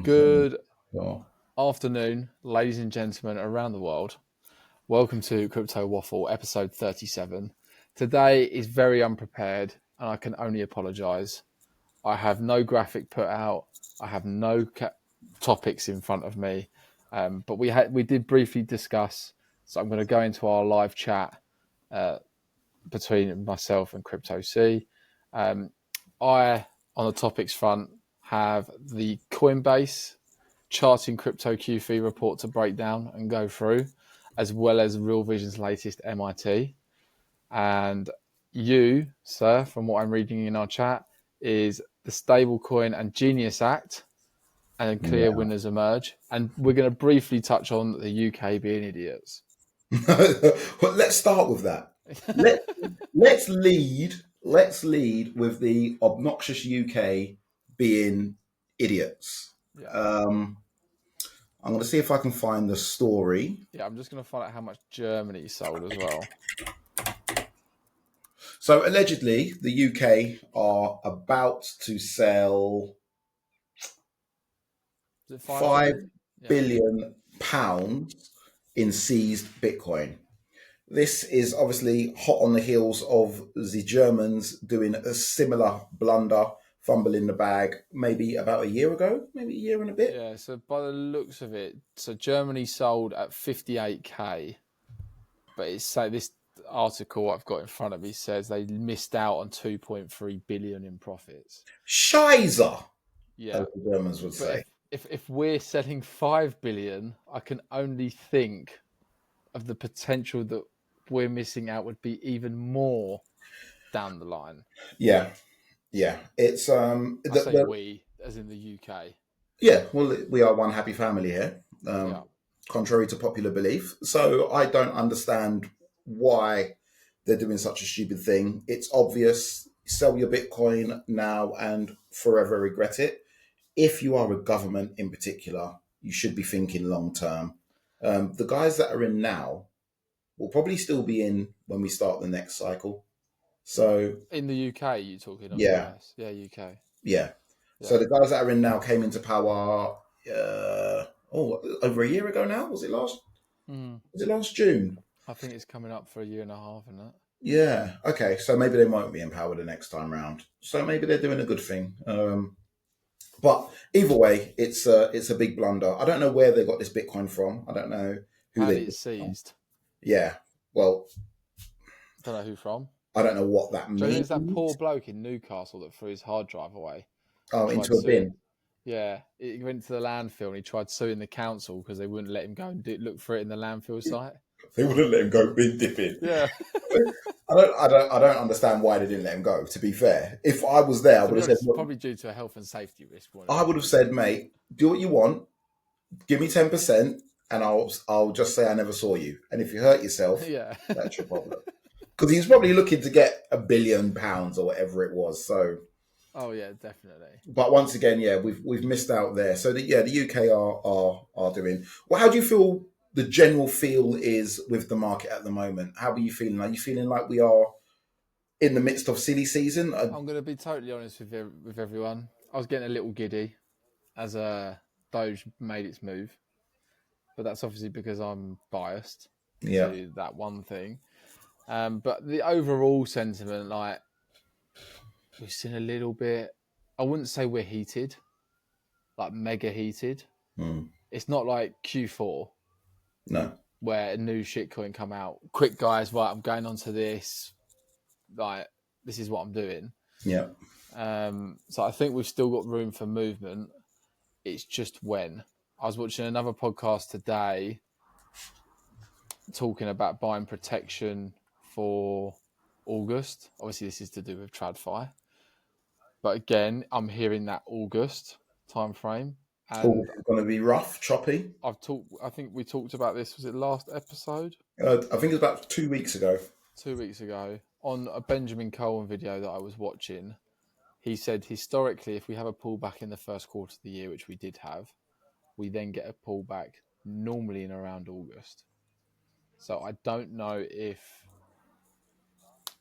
Good Oh. afternoon, ladies and gentlemen around the world. Welcome to Crypto Waffle, episode 37. Today is very unprepared, and I can only apologise. I have no graphic put out. I have no topics in front of me, but we did briefly discuss. So I'm going to go into our live chat between myself and Crypto C. I, on the topics front, have the Coinbase charting crypto Q3 report to break down and go through, as well as Real Vision's latest MIT. And you, sir, from what I'm reading in our chat, is the Stablecoin and Genius Act, and clear winners emerge. And we're going to briefly touch on the UK being idiots. Well, let's start with that. Let's lead with the obnoxious UK being idiots. Yeah. I'm going to see if I can find the story. Yeah, I'm just going to find out how much Germany sold as well. So allegedly, the UK are about to sell £5 billion in seized Bitcoin. This is obviously hot on the heels of the Germans doing a similar blunder, fumble in the bag, maybe about a year ago, maybe a year and a bit. Yeah, so by the looks of it, so Germany sold at 58k, but it's so this article I've got in front of me says they missed out on 2.3 billion in profits. Scheiße, Yeah, as the Germans would say. If we're selling 5 billion, I can only think of the potential that we're missing out would be even more down the line. Yeah. It's we, as in the UK. Yeah, well, we are one happy family here, contrary to popular belief. So I don't understand why they're doing such a stupid thing. It's obvious. Sell your Bitcoin now and forever regret it. If you are a government in particular, you should be thinking long term. The guys that are in now will probably still be in when we start the next cycle. So in the UK, you talking? Yeah, US? Yeah, UK. Yeah. So the guys that are in now came into power over a year ago now. Was it last June? I think it's coming up for a year and a half, isn't it? Yeah. Okay. So maybe they won't be in power the next time round. So maybe they're doing a good thing. But either way, it's a big blunder. I don't know where they got this Bitcoin from. I don't know who they seized. Yeah. Well, don't know who from. I don't know what that means. It's that poor bloke in Newcastle that threw his hard drive away. Oh, into a bin. Yeah, he went to the landfill and he tried suing the council because they wouldn't let him go and look for it in the landfill site. They wouldn't let him go bin dipping. Yeah. I don't understand why they didn't let him go. To be fair, if I was there, I would have said probably due to a health and safety risk. I would have said, mate, do what you want, give me 10%, and I'll just say I never saw you. And if you hurt yourself, that's your problem. Because he's probably looking to get £1 billion or whatever it was. So. Oh yeah, definitely. But once again, we've missed out there. So the UK are doing well. How do you feel? The general feel is with the market at the moment. How are you feeling? Are you feeling like we are in the midst of silly season? I'm going to be totally honest with everyone. I was getting a little giddy as DOGE made its move, but that's obviously because I'm biased to that one thing. But the overall sentiment, like, we've seen a little bit. I wouldn't say we're heated, like mega heated. It's not like Q4. No. Where a new shitcoin come out. Quick, guys, right, I'm going on to this. Like, this is what I'm doing. Yeah. So I think we've still got room for movement. It's just when. I was watching another podcast today talking about buying protection for August. Obviously, this is to do with TradFi. But again, I'm hearing that August time frame. And it's going to be rough, choppy. I think we talked about this. Was it last episode? I think it was about 2 weeks ago. 2 weeks ago, on a Benjamin Cohen video that I was watching, he said historically, if we have a pullback in the first quarter of the year, which we did have, we then get a pullback normally in around August. So I don't know if.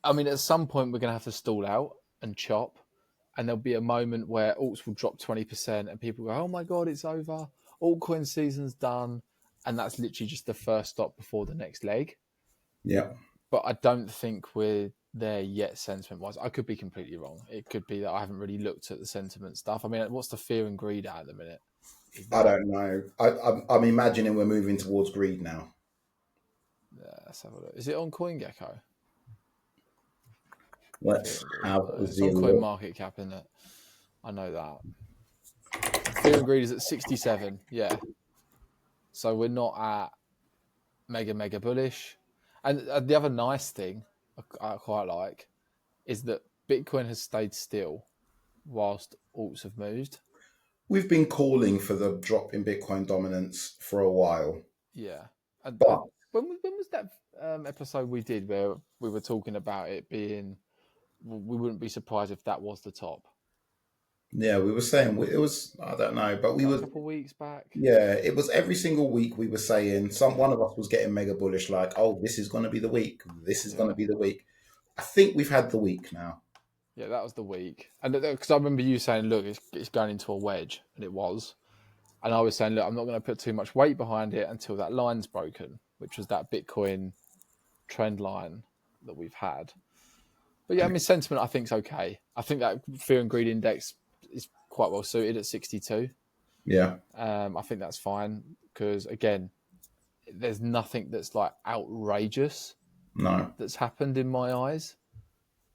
I mean, at some point we're going to have to stall out and chop and there'll be a moment where alts will drop 20% and people go, oh my God, it's over. Altcoin season's done. And that's literally just the first stop before the next leg. Yeah. But I don't think we're there yet sentiment-wise. I could be completely wrong. It could be that I haven't really looked at the sentiment stuff. I mean, what's the fear and greed at the minute? I don't know. I'm imagining we're moving towards greed now. Let's have a look. Is it on CoinGecko? Let's have it's on Coin Market Cap, isn't it? I know that. Fear and greed is at 67. Yeah. So we're not at mega bullish. And the other nice thing I quite like is that Bitcoin has stayed still whilst alts have moved. We've been calling for the drop in Bitcoin dominance for a while. Yeah. But when was that episode we did where we were talking about it being, we wouldn't be surprised if that was the top? Yeah, we were saying it was, I don't know, but we were a couple of weeks back. Yeah, it was every single week we were saying one of us was getting mega bullish, like, oh, this is going to be the week. This is going to be the week. I think we've had the week now. Yeah, that was the week. And because I remember you saying, look, it's going into a wedge, and it was. And I was saying, look, I'm not going to put too much weight behind it until that line's broken, which was that Bitcoin trend line that we've had. But yeah, I mean, sentiment I think is okay. I think that fear and greed index is quite well suited at 62. Yeah. I think that's fine because, again, there's nothing that's like outrageous that's happened in my eyes.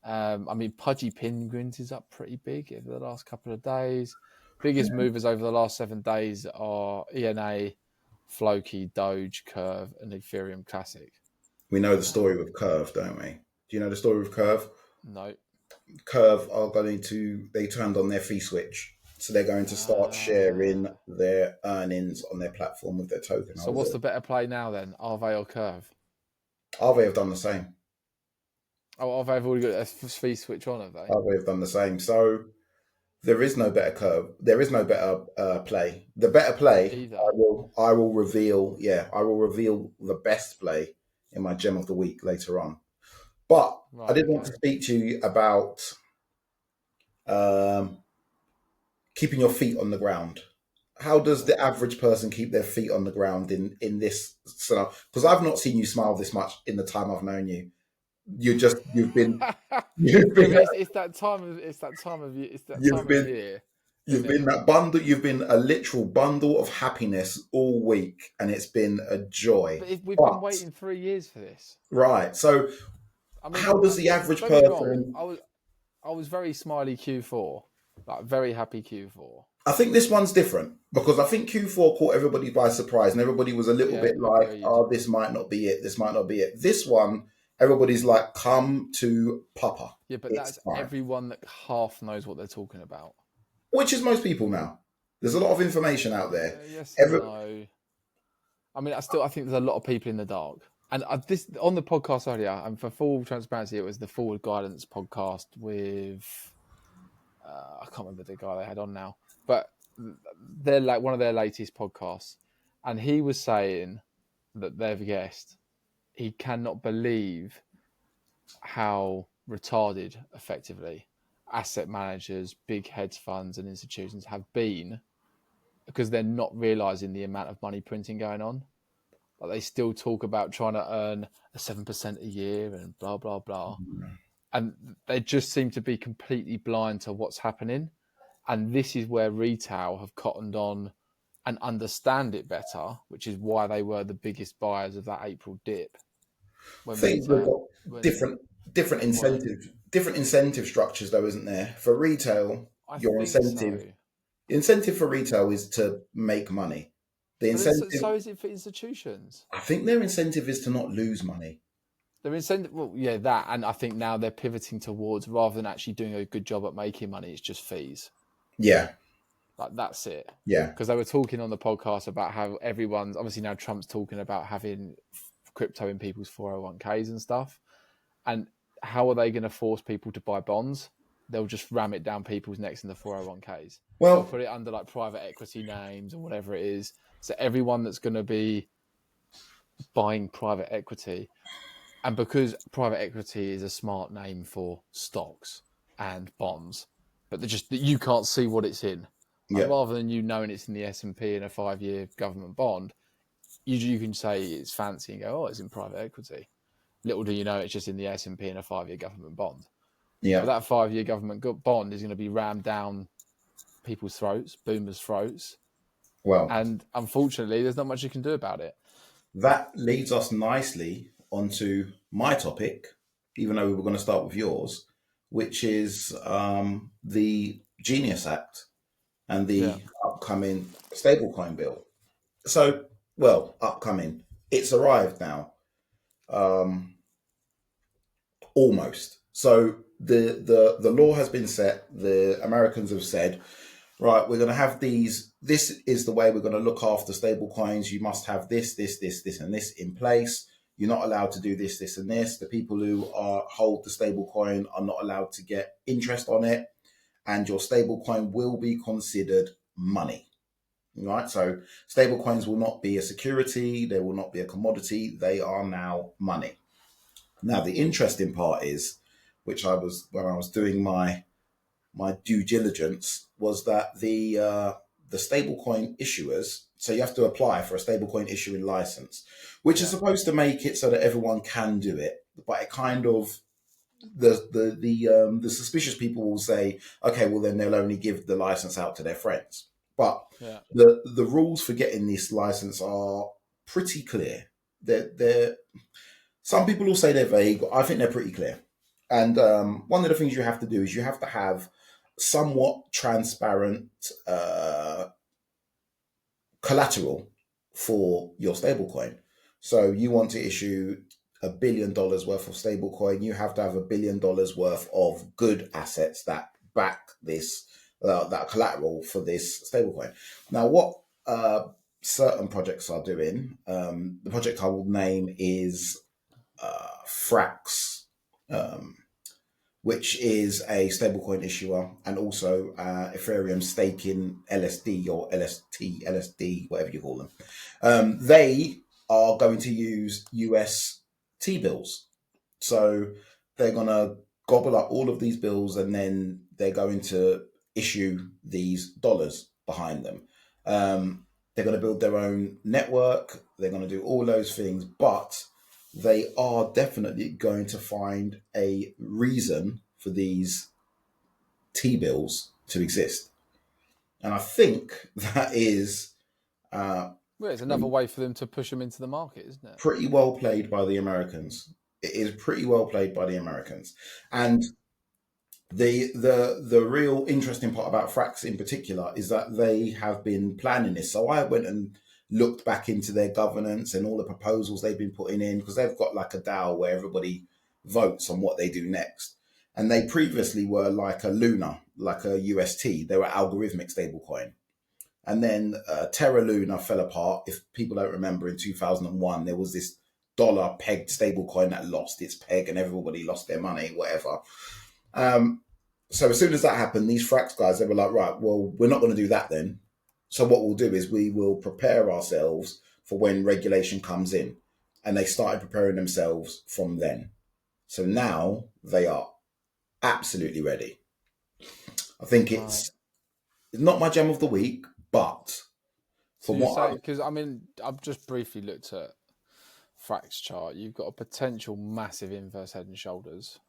I mean, Pudgy Penguins is up pretty big over the last couple of days. Biggest movers over the last 7 days are ENA, Floki, Doge, Curve, and Ethereum Classic. We know the story with Curve, don't we? Do you know the story with Curve? No. Curve they turned on their fee switch. So they're going to start sharing their earnings on their platform with their token. So what's the better play now then? Aave or Curve? Aave have done the same. Oh, Aave have already got a fee switch on, have they? Aave have done the same. So there is no better curve. There is no better play. The better play, I will reveal. Yeah, I will reveal the best play in my gem of the week later on. But I did want to speak to you about keeping your feet on the ground. How does the average person keep their feet on the ground in this scenario? Because I've not seen you smile this much in the time I've known you. You've been it's that time of year. You've been that bundle. You've been a literal bundle of happiness all week, and it's been a joy. But we've been waiting 3 years for this, right? So, I mean, how does the average person? I was very smiley Q4, like very happy Q4. I think this one's different because I think Q4 caught everybody by surprise, and everybody was a little bit like, "Oh, this might not be it. This might not be it." This one, everybody's like, "Come to Papa." Yeah, but that's everyone that half knows what they're talking about. Which is most people now. There's a lot of information out there. Yes, no. I mean, I think there's a lot of people in the dark. And this on the podcast earlier, and for full transparency, it was the Forward Guidance podcast with I can't remember the guy they had on now, but they're like one of their latest podcasts, and he was saying that their guest, he cannot believe how retarded, effectively, asset managers, big hedge funds and institutions have been because they're not realizing the amount of money printing going on. Like they still talk about trying to earn a 7% a year and blah, blah, blah. And they just seem to be completely blind to what's happening. And this is where retail have cottoned on and understand it better, which is why they were the biggest buyers of that April dip. I think we've got different incentive structures, though, isn't there? For retail, incentive for retail is to make money. So is it for institutions? I think their incentive is to not lose money. Their incentive, well, yeah, that, and I think now they're pivoting towards rather than actually doing a good job at making money, it's just fees. Yeah. Like that's it. Yeah. Because they were talking on the podcast about how everyone's obviously now Trump's talking about having crypto in people's 401ks and stuff. And how are they going to force people to buy bonds? They'll just ram it down people's necks in the 401ks. Well, they'll put it under like private equity names or whatever it is. So everyone that's going to be buying private equity, and because private equity is a smart name for stocks and bonds, but that you can't see what it's in. Like, Yeah. rather than you knowing it's in the S&P in a 5-year government bond, you can say it's fancy and go, oh, it's in private equity. Little do you know it's just in the S&P in a 5-year government bond. Yeah. But that 5-year government bond is going to be rammed down people's throats, boomers' throats. Well, and unfortunately, there's not much you can do about it. that leads us nicely onto my topic, even though we were going to start with yours, which is the Genius Act and the upcoming stablecoin bill. So, well, upcoming. It's arrived now. Almost. So the law has been set. The Americans have said, right, we're going to have these. This is the way we're going to look after stable coins. You must have this, and this in place. You're not allowed to do this, this, and this. The people who hold the stable coin are not allowed to get interest on it, and your stable coin will be considered money. Right? So stable coins will not be a security. They will not be a commodity. They are now money. Now, the interesting part is, which I was when I was doing my due diligence, was that the stablecoin issuers. So you have to apply for a stablecoin issuing license, which is supposed to make it so that everyone can do it. But it kind of the suspicious people will say, okay, well then they'll only give the license out to their friends. But the rules for getting this license are pretty clear. They're some people will say they're vague, but I think they're pretty clear. And one of the things you have to do is you have to have somewhat transparent collateral for your stablecoin. So you want to issue $1 billion worth of stablecoin, you have to have $1 billion worth of good assets that back this that collateral for this stablecoin. Now, what certain projects are doing, the project I will name is Frax, which is a stablecoin issuer, and also Ethereum staking LSD or LSD, whatever you call them. They are going to use US T-bills. So they're going to gobble up all of these bills, and then they're going to issue these dollars behind them. They're going to build their own network. They're going to do all those things, but they are definitely going to find a reason for these T-bills to exist. And I think that is well, it's another way for them to push them into the market, isn't it? Pretty well played by the Americans. It is pretty well played by the Americans. And the real interesting part about Frax in particular is that they have been planning this. So I went and looked back into their governance and all the proposals they've been putting in, because they've got like a DAO where everybody votes on what they do next. And they previously were like a Luna, like a UST. They were algorithmic stablecoin. And then Terra Luna fell apart. If people don't remember, in 2001, there was this dollar pegged stablecoin that lost its peg and everybody lost their money, whatever. So as soon as that happened, these Frax guys, they were like, right, well, we're not going to do that then. So what we'll do is we will prepare ourselves for when regulation comes in. And they started preparing themselves from then. So now they are absolutely ready. I think it's not my gem of the week, but from what because I mean, I've just briefly looked at Frax chart. You've got a potential massive inverse head and shoulders,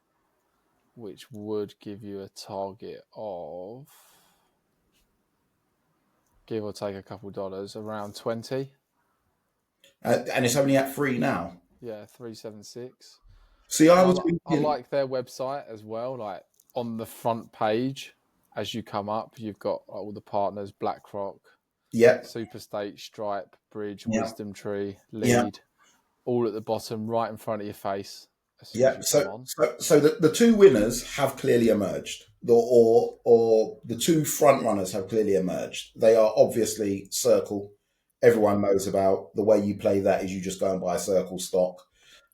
which would give you a target of, give or take a couple dollars, around 20. And it's only at 3 now. Yeah, 376. See, I like their website as well. Like on the front page, as you come up, you've got all the partners: BlackRock, Superstate, Stripe, Bridge, Wisdom Tree, Lead, all at the bottom, right in front of your face. So the two winners have clearly emerged, or the two front runners have clearly emerged. They are obviously Circle. Everyone knows about the way you play that is you just go and buy Circle stock,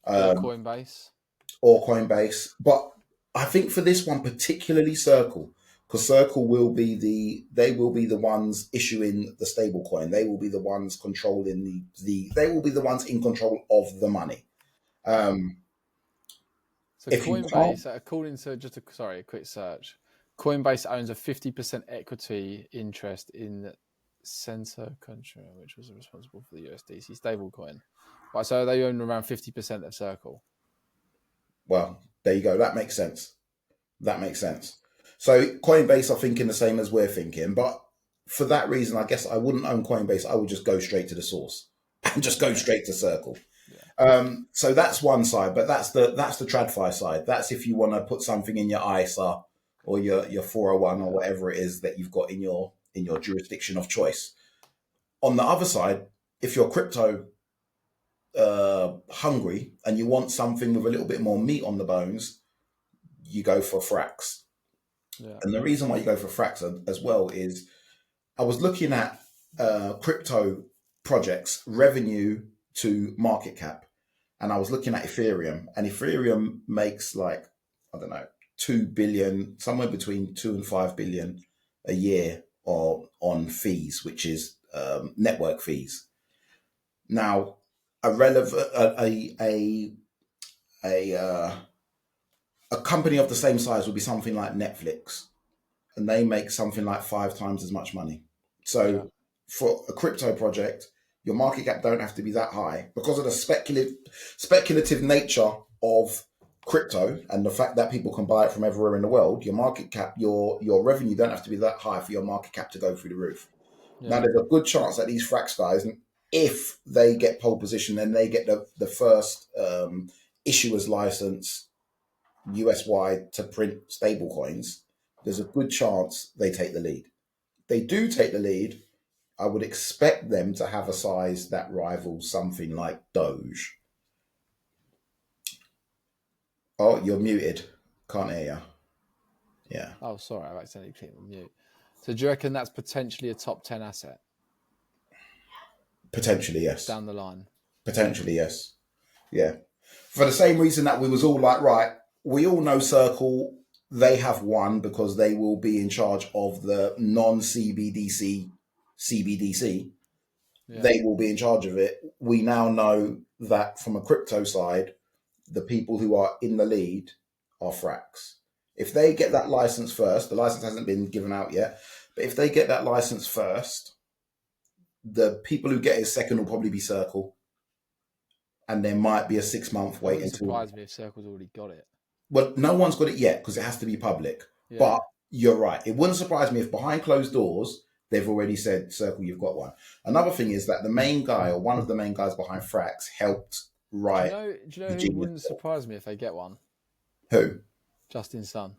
or Coinbase, But I think for this one particularly, Circle, because Circle will be the ones issuing the stable coin. They will be the ones controlling they will be the ones in control of the money. So Coinbase, according to a quick search, Coinbase owns a 50% equity interest in Center Contra, which was responsible for the USDC stablecoin. Right, so they own around 50% of Circle. Well, there you go. That makes sense. So Coinbase are thinking the same as we're thinking, but for that reason, I guess I wouldn't own Coinbase. I would just go straight to the source and just go straight to Circle. Yeah. So that's one side, but that's the TradFi side. That's if you want to put something in your ISA or your 401 or whatever it is that you've got in your jurisdiction of choice. On the other side, if you're crypto hungry and you want something with a little bit more meat on the bones, you go for Frax. Yeah. And the reason why you go for Frax as well is I was looking at crypto projects revenue to market cap, and I was looking at Ethereum, and Ethereum makes like, I don't know, 2 billion, somewhere between 2 and 5 billion a year or on fees, which is network fees. Now, a company of the same size would be something like Netflix, and they make something like 5 times as much money. So for a crypto project, your market cap don't have to be that high because of the speculative nature of crypto and the fact that people can buy it from everywhere in the world. Your market cap, your revenue don't have to be that high for your market cap to go through the roof. Yeah. Now, there's a good chance that these Frax guys, if they get pole position, then they get the first issuer's license US-wide to print stable coins. There's a good chance they take the lead. They do take the lead. I would expect them to have a size that rivals something like DOGE. Oh, you're muted. Can't hear you. Yeah. Oh, sorry. I've accidentally clicked on mute. So do you reckon that's potentially a top 10 asset? Potentially, yes. Down the line? Potentially, yes. Yeah. For the same reason that we was all like, right, we all know Circle, they have won because they will be in charge of the non-CBDC CBDC. Yeah. They will be in charge of it. We now know that from a crypto side, the people who are in the lead are Frax. If they get that license first, the license hasn't been given out yet, but if they get that license first, the people who get it second will probably be Circle. And there might be a 6-month wait. It wouldn't surprise me if Circle's already got it. Well, no one's got it yet because it has to be public. Yeah. But you're right. It wouldn't surprise me if behind closed doors, they've already said, Circle, you've got one. Another thing is that the main guy or one of the main guys behind Frax helped write. Do you know who wouldn't surprise me if they get one? Who? Justin Sun.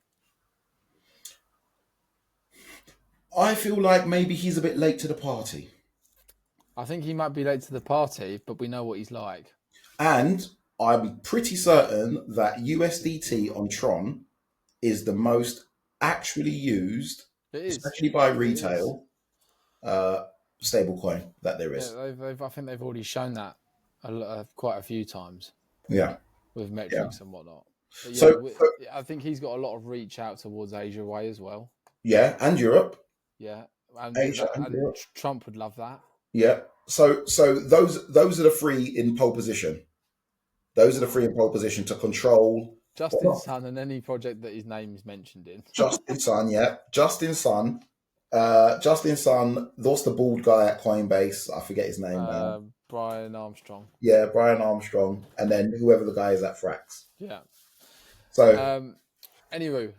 I feel like maybe he's a bit late to the party. I think he might be late to the party, but we know what he's like. And I'm pretty certain that USDT on Tron is the most actually used, especially by retail, stablecoin that there is. Yeah, I think they've already shown that quite a few times. Yeah. With metrics and whatnot. But yeah, so I think he's got a lot of reach out towards Asia way as well. Yeah, and Europe. Yeah, and Asia and Europe. Trump would love that. Yeah. So those are the 3 in pole position. Those are the 3 in pole position to control Justin Sun and any project that his name is mentioned in. Justin Sun, yeah. Justin Sun. What's the bald guy at Coinbase? I forget his name now. Brian Armstrong. Yeah, Brian Armstrong. And then whoever the guy is at Frax. Yeah. So anyway,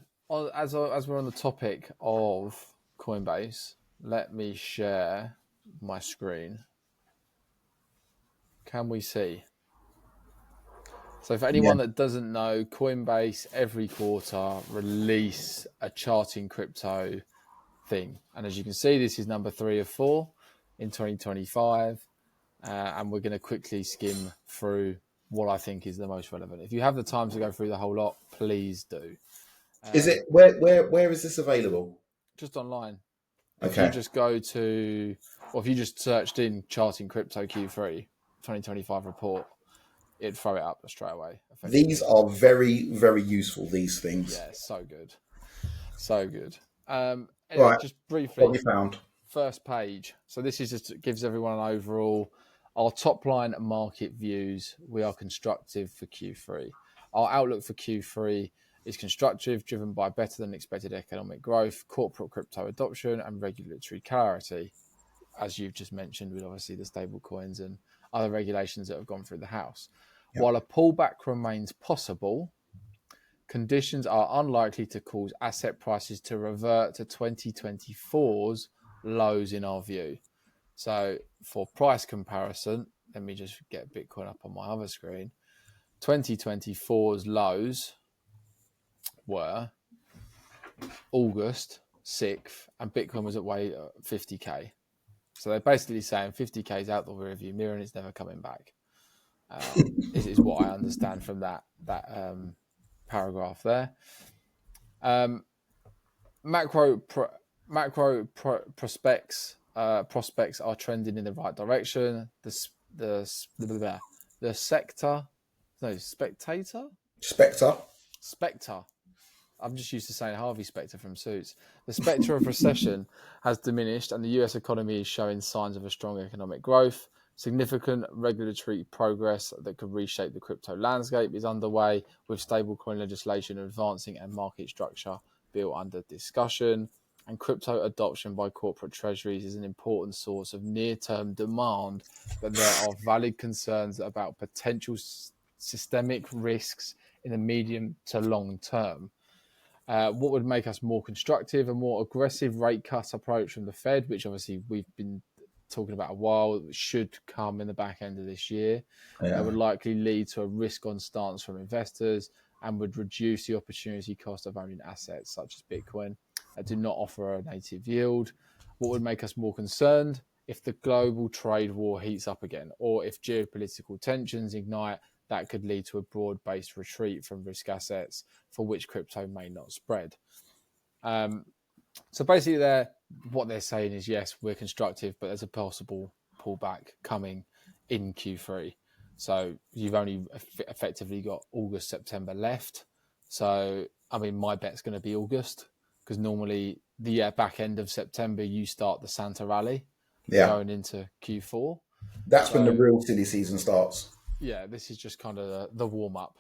as we're on the topic of Coinbase, let me share my screen. Can we see? So for anyone that doesn't know, Coinbase every quarter release a charting crypto thing. And as you can see, this is number 3 of 4 in 2025. And we're going to quickly skim through what I think is the most relevant. If you have the time to go through the whole lot, please do. Is it where is this available? Just online. Okay. If you just go to, or if you just searched in charting crypto Q3 2025 report, it'd throw it up straight away. These are very, very useful, these things. Yeah, so good. So good. Anyway, right. Just briefly. What we found. First page. So this is just gives everyone an overall. Our top line market views. We are constructive for Q3. Our outlook for Q3 is constructive, driven by better than expected economic growth, corporate crypto adoption, and regulatory clarity, as you've just mentioned, with obviously the stable coins and other regulations that have gone through the House. Yeah. While a pullback remains possible, conditions are unlikely to cause asset prices to revert to 2024's lows in our view. So for price comparison, let me just get Bitcoin up on my other screen. 2024's lows were August 6th, and Bitcoin was at way 50k. So they're basically saying 50k is out the rearview mirror and it's never coming back. Is what I understand from that paragraph there. Macro prospects are trending in the right direction. The sector, no, Spectre. I'm just used to saying Harvey Specter from Suits. The spectre of recession has diminished, and the US economy is showing signs of a strong economic growth. Significant regulatory progress that could reshape the crypto landscape is underway, with stablecoin legislation advancing and market structure bill under discussion. And crypto adoption by corporate treasuries is an important source of near-term demand, but there are valid concerns about potential systemic risks in the medium to long term. What would make us more constructive? A more aggressive rate cut approach from the Fed, which obviously we've been talking about a while, should come in the back end of this year. It would likely lead to a risk-on stance from investors and would reduce the opportunity cost of owning assets such as Bitcoin that do not offer a native yield. What would make us more concerned? If the global trade war heats up again, or if geopolitical tensions ignite, that could lead to a broad-based retreat from risk assets for which crypto may not spread. So basically, what they're saying is, yes, we're constructive, but there's a possible pullback coming in Q3. So you've only effectively got August, September left. So, I mean, my bet's going to be August, because normally the back end of September, you start the Santa rally going into Q4. That's when the real silly season starts. Yeah, this is just kind of the warm-up.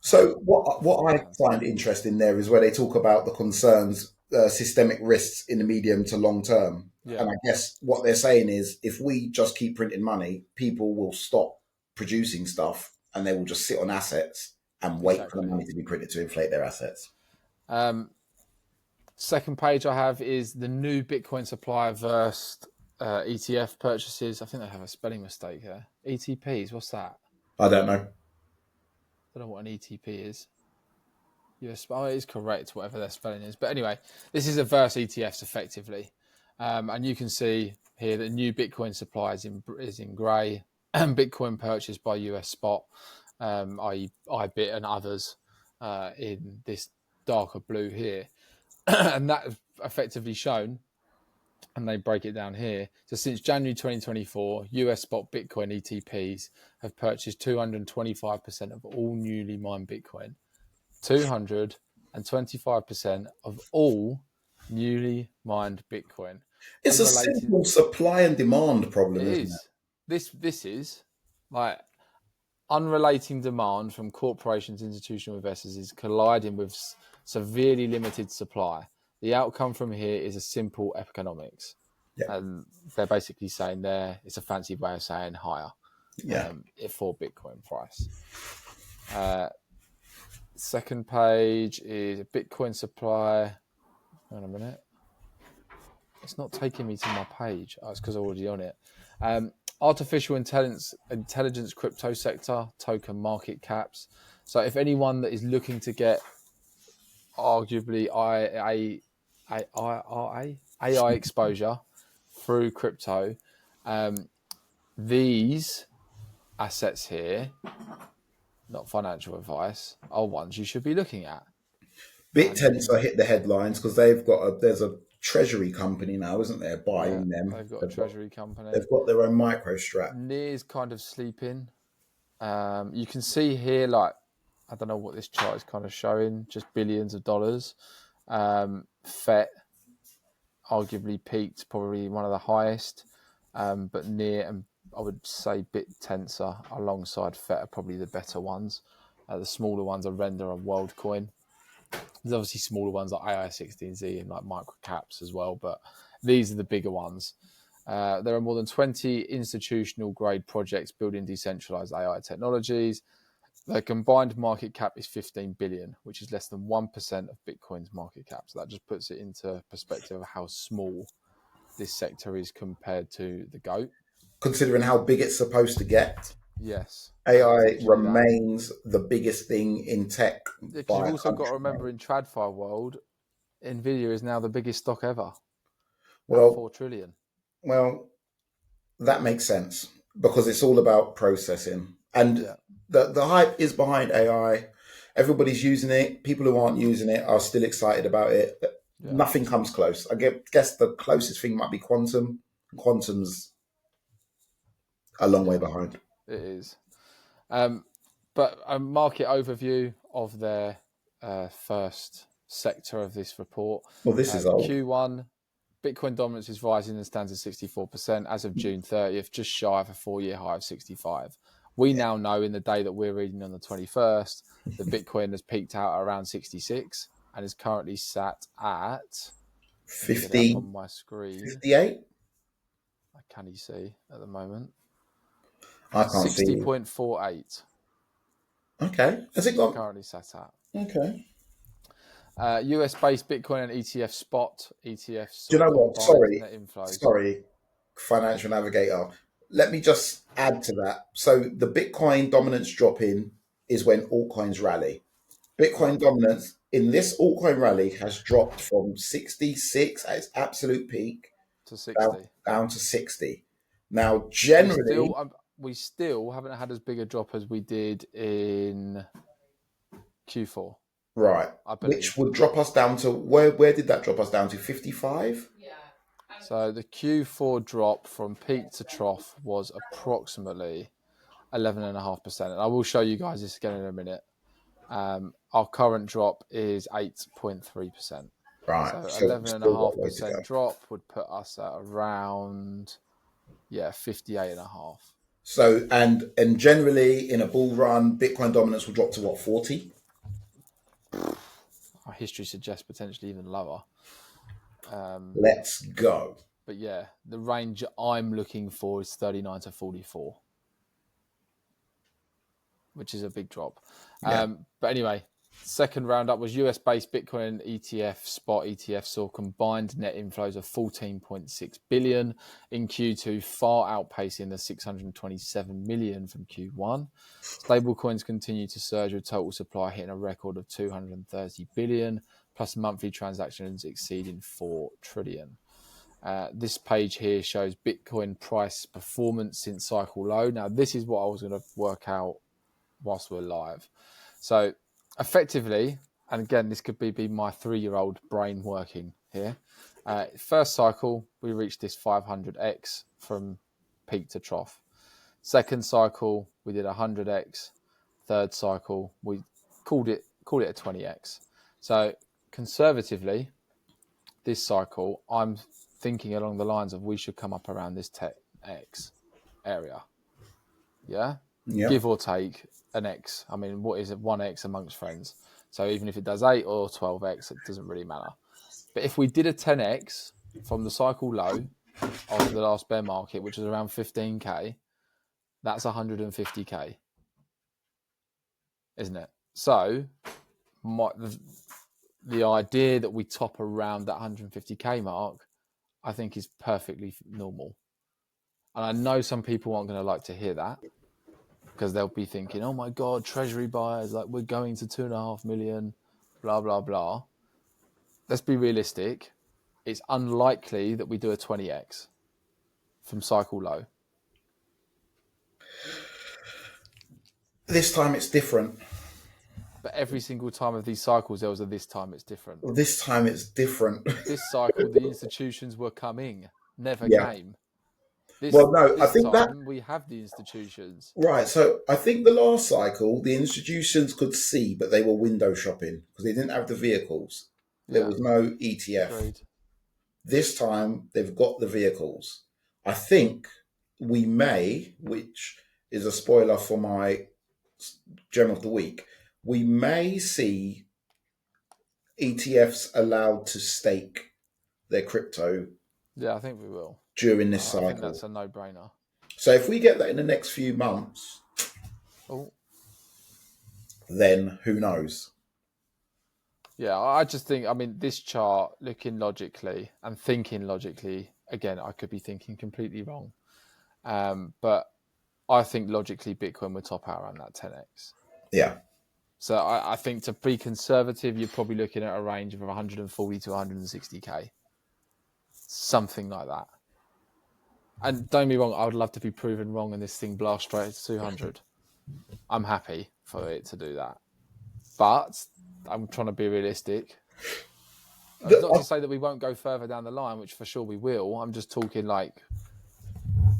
So what I find interesting there is where they talk about the concerns, systemic risks in the medium to long term. Yeah. And I guess what they're saying is if we just keep printing money, people will stop producing stuff and they will just sit on assets and wait for the money to be printed to inflate their assets. Second page I have is the new Bitcoin supply versus ETF purchases. I think they have a spelling mistake here. ETPs, what's that? I don't know. I don't know what an ETP is. Yes, it is correct, whatever their spelling is. But anyway, this is a versus ETFs effectively. And you can see here that new Bitcoin supply is in grey. Bitcoin purchased by US spot, i.e. IBIT and others in this darker blue here. And that is effectively shown, and they break it down here. So since January 2024, US spot Bitcoin ETPs have purchased 225% of all newly mined Bitcoin. 225% of all newly mined Bitcoin. It's a simple supply and demand problem, isn't it? This is like unrelating demand from corporations, institutional investors is colliding with severely limited supply. The outcome from here is a simple economics. Yeah. And they're basically saying it's a fancy way of saying higher for Bitcoin price. Second page is a Bitcoin supply. Hang on a minute. It's not taking me to my page. Oh, it's because I'm already on it. Artificial intelligence crypto sector, token market caps. So if anyone that is looking to get arguably AI exposure through crypto, these assets here, not financial advice, are ones you should be looking at. BitTensor hit the headlines because there's a treasury company now, isn't there, buying them. They've got a treasury company. They've got their own microstrat. Near's kind of sleeping. You can see here, like, I don't know what this chart is kind of showing, just billions of dollars. FET arguably peaked, probably one of the highest, but Near and I would say BitTensor alongside FET are probably the better ones. The smaller ones are Render and WorldCoin. There's obviously smaller ones like AI16Z and like micro caps as well, but these are the bigger ones. There are more than 20 institutional grade projects building decentralized AI technologies. Their combined market cap is 15 billion, which is less than 1% of Bitcoin's market cap. So that just puts it into perspective of how small this sector is compared to the GOAT. Considering how big it's supposed to get, Yes. AI remains the biggest thing in tech. Yeah, because you've also got to remember in TradFi world, Nvidia is now the biggest stock ever. At 4 trillion. Well, that makes sense because it's all about processing. And the hype is behind AI. Everybody's using it. People who aren't using it are still excited about it. Nothing comes close. I guess the closest thing might be quantum. Quantum's a long way behind. It is. But a market overview of their first sector of this report. Well, this is old. Q1, Bitcoin dominance is rising and stands at 64% as of June 30th, just shy of a 4-year high of 65. We now know in the day that we're reading on the 21st that Bitcoin has peaked out around 66 and is currently sat at 50 on my screen. 58. Can you see at the moment? I can't 60.48. Okay. Has it got currently sat at? Okay. US-based Bitcoin and ETF spot ETFs. Do you know what? Sorry, Financial Navigator. Let me just add to that. So the Bitcoin dominance drop in is when altcoins rally. Bitcoin dominance in this altcoin rally has dropped from 66 at its absolute peak to 60, down to 60. Now, generally, we still haven't had as big a drop as we did in Q4. Right. Which would drop us down to where did that drop us down to? 55? Yeah. So the Q4 drop from peak to trough was approximately 11.5%. And I will show you guys this again in a minute. Our current drop is 8.3%. Right. So 11.5% drop would put us at around 58.5. So and generally in a bull run, Bitcoin dominance will drop to what, 40? Our history suggests potentially even lower. Let's go. But yeah, the range I'm looking for is 39 to 44, which is a big drop. Yeah. But anyway, second roundup was US-based Bitcoin ETF spot ETF saw combined net inflows of 14.6 billion in Q2, far outpacing the 627 million from Q1. Stablecoins continue to surge with total supply hitting a record of 230 billion, plus monthly transactions exceeding 4 trillion. This page here shows Bitcoin price performance since cycle low. Now, this is what I was going to work out whilst we're live. So effectively, and again, this could be my 3-year-old brain working here. First cycle, we reached this 500x from peak to trough. Second cycle, we did 100x. Third cycle, we called it a 20x. So conservatively, this cycle, I'm thinking along the lines of we should come up around this 10x area. Yeah? Give or take an X. I mean, what is it? 1X amongst friends. So even if it does 8 or 12X, it doesn't really matter. But if we did a 10X from the cycle low of the last bear market, which was around 15K, that's 150K, isn't it? So the idea that we top around that 150K mark, I think is perfectly normal. And I know some people aren't going to like to hear that, because they'll be thinking, oh my God, treasury buyers, like we're going to 2.5 million, blah, blah, blah. Let's be realistic. It's unlikely that we do a 20x from cycle low. This time it's different. But every single time of these cycles, there was a this time it's different. This time it's different. This cycle, the institutions were coming, never came. I think we have the institutions. Right. So I think the last cycle, the institutions could see, but they were window shopping because they didn't have the vehicles. There was no ETF. Agreed. This time they've got the vehicles. I think we may, which is a spoiler for my gem of the week, we may see ETFs allowed to stake their crypto? Yeah, I think we will. During this I think cycle. that's a no-brainer. So if we get that in the next few months, then who knows? Yeah, I just think, I mean, this chart, looking logically and thinking logically, again, I could be thinking completely wrong. But I think logically Bitcoin would top out around that 10x. Yeah. So I think to be conservative, you're probably looking at a range of 140 to 160K. Something like that. And don't get me wrong, I would love to be proven wrong and this thing blast straight to 200. I'm happy for it to do that. But I'm trying to be realistic. It's not to say that we won't go further down the line, which for sure we will. I'm just talking like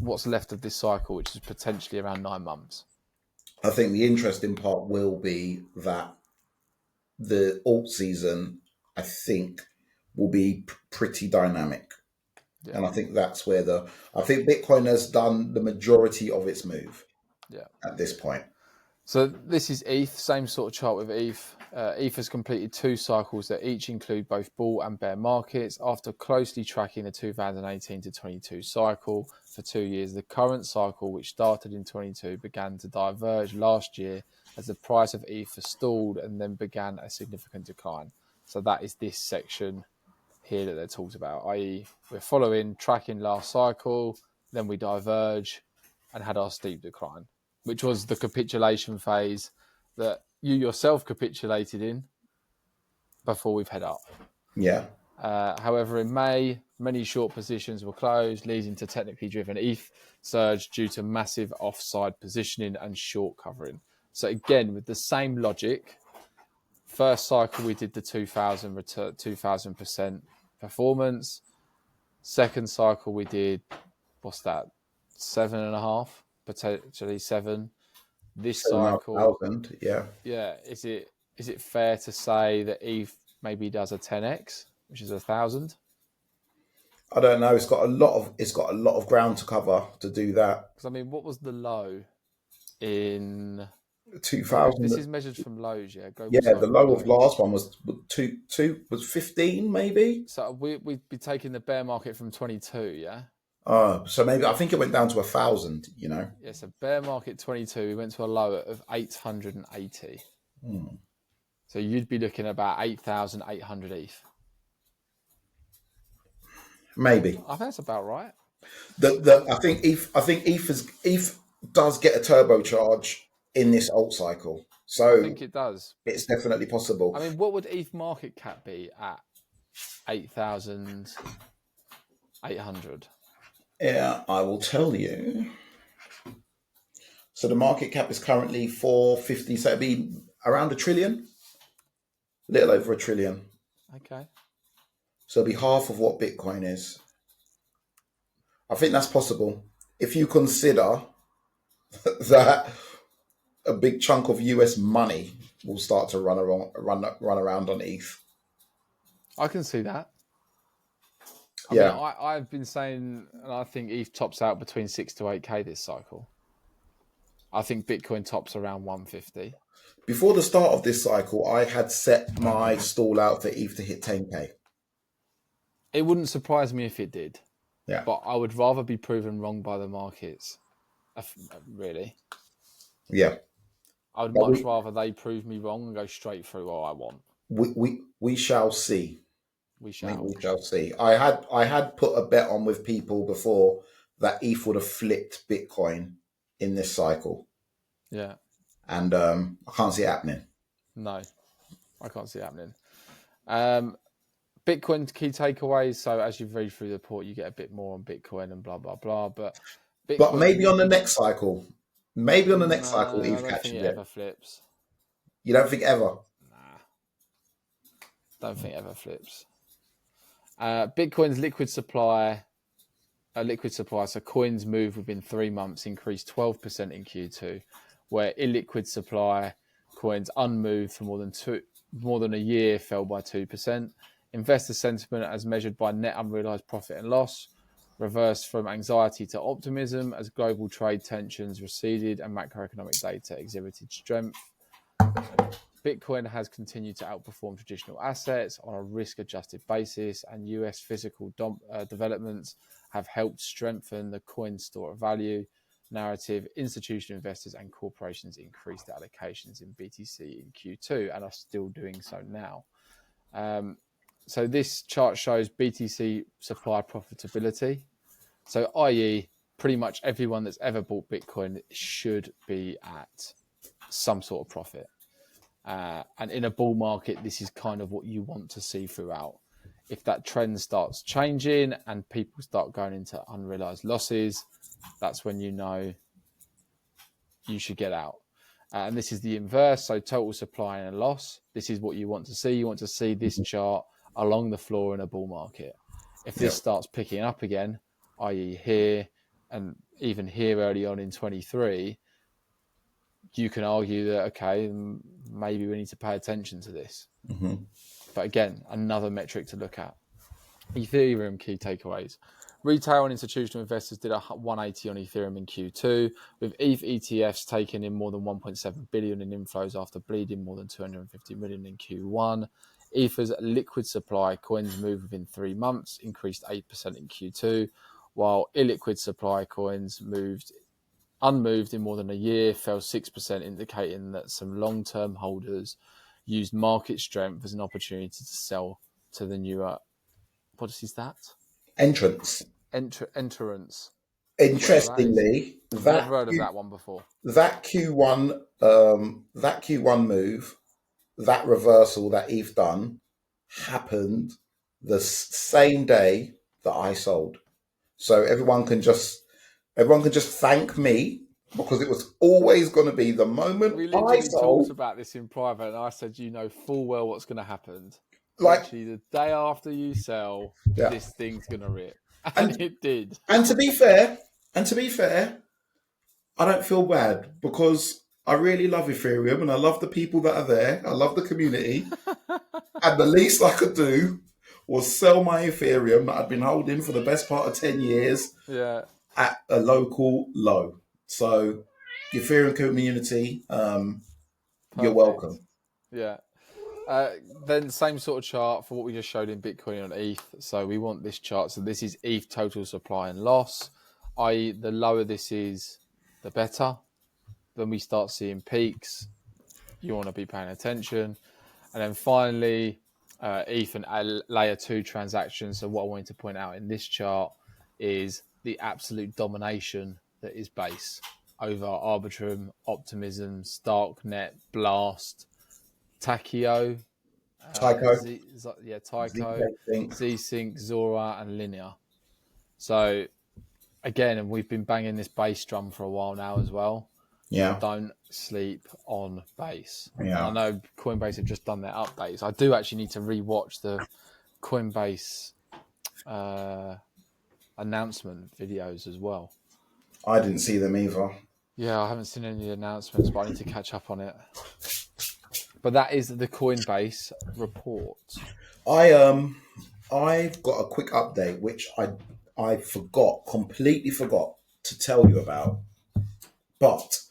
what's left of this cycle, which is potentially around 9 months. I think the interesting part will be that the alt season, I think, will be pretty dynamic. Yeah. And I think that's where I think Bitcoin has done the majority of its move at this point. So this is ETH, same sort of chart with ETH. ETH has completed 2 cycles that each include both bull and bear markets. After closely tracking the 2018 to 22 cycle for 2 years, the current cycle, which started in 22, began to diverge last year as the price of ETH stalled and then began a significant decline. So that is this section here that they're talked about, i.e. we're tracking last cycle, then we diverge and had our steep decline, which was the capitulation phase that you yourself capitulated in before we've head up. Yeah. However, in May, many short positions were closed, leading to technically driven ETH surge due to massive offside positioning and short covering. So again, with the same logic, first cycle we did the 2000% performance. Second cycle we did, what's that, 7.5, potentially 7. This cycle, yeah. Is it fair to say that ETH maybe does a 10x, which is 1,000? I don't know. It's got a lot of ground to cover to do that. Because I mean, what was the low in 2000? This is measured from lows, yeah. The low of last one was 15, maybe. So we'd be taking the bear market from 22, yeah. So maybe I think it went down to 1,000. You know. Yeah. So bear market 22, we went to a low of 880. So you'd be looking at about 8,800 ETH. Maybe. I think that's about right. I think ETH does get a turbocharge in this alt cycle. So I think it does. It's definitely possible. I mean, what would ETH market cap be at 8,800? Yeah, I will tell you. So the market cap is currently 450. So it'd be around $1 trillion, a little over $1 trillion. Okay. So it'll be half of what Bitcoin is. I think that's possible if you consider that a big chunk of US money will start to run around on ETH. I can see that. I mean, I've been saying, and I think ETH tops out between 6 to 8K this cycle. I think Bitcoin tops around 150. Before the start of this cycle, I had set my stall out for ETH to hit 10K. It wouldn't surprise me if it did. Yeah. But I would rather be proven wrong by the markets. Really. Yeah. I would much rather they prove me wrong and go straight through what I want. We shall see. We shall see. I had put a bet on with people before that ETH would have flipped Bitcoin in this cycle. Yeah. And I can't see it happening. No, I can't see it happening. Bitcoin key takeaways. So as you read through the report, you get a bit more on Bitcoin and blah, blah, blah. But maybe on the next cycle. Maybe on the next cycle, ETH catches it. I don't think it ever flips. You don't think ever? Nah. Don't think ever flips. Bitcoin's liquid supply, so coins moved within 3 months increased 12% in Q2, where illiquid supply coins unmoved for more than a year fell by 2%. Investor sentiment, as measured by net unrealized profit and loss, reversed from anxiety to optimism as global trade tensions receded and macroeconomic data exhibited strength. Bitcoin has continued to outperform traditional assets on a risk-adjusted basis, and US physical developments have helped strengthen the coin store of value narrative. Institutional investors and corporations increased their allocations in BTC in Q2 and are still doing so now. So this chart shows BTC supply profitability. So i.e., pretty much everyone that's ever bought Bitcoin should be at some sort of profit. And in a bull market, this is kind of what you want to see throughout. If that trend starts changing and people start going into unrealized losses, that's when you know you should get out. And this is the inverse. So total supply and a loss. This is what you want to see. You want to see this chart along the floor in a bull market. If this starts picking up again, i.e. here and even here early on in 23, you can argue that, okay, maybe we need to pay attention to this. Mm-hmm. But again, another metric to look at. Ethereum key takeaways. Retail and institutional investors did a 180 on Ethereum in Q2, with ETH ETFs taking in more than 1.7 billion in inflows after bleeding more than 250 million in Q1. Ether's liquid supply coins moved within 3 months, increased 8% in Q2, while illiquid supply coins moved unmoved in more than a year, fell 6%, indicating that some long-term holders used market strength as an opportunity to sell to the newer, what is that? Entrance. Entrance. Interestingly, I've never heard of that one before. That Q1 move, that reversal that ETH done, happened the same day that I sold. So everyone can just thank me, because it was always going to be the moment we literally I sold. talked about this in private, and I said, you know full well what's going to happen. Like, literally the day after you sell, this thing's going to rip. And it did. And to be fair, I don't feel bad, because I really love Ethereum and I love the people that are there. I love the community. And the least I could do was sell my Ethereum that I'd been holding for the best part of 10 years at a local low. So, Ethereum community, you're welcome. Yeah. Then same sort of chart for what we just showed in Bitcoin on ETH. So we want this chart. So this is ETH total supply and loss, i.e. the lower this is, the better. Then we start seeing peaks. You want to be paying attention. And then finally, ETH and layer 2 transactions. So what I wanted to point out in this chart is the absolute domination that is Base over Arbitrum, Optimism, Starknet, Blast, Tycho, Z-Sync, Zora, and Linear. So again, we've been banging this Base drum for a while now as well. Yeah. Don't sleep on Base. Yeah. I know Coinbase have just done their updates. I do actually need to rewatch the Coinbase announcement videos as well. I didn't see them either. Yeah, I haven't seen any announcements, but I need to catch up on it. But that is the Coinbase report. I've got a quick update, which I completely forgot to tell you about. But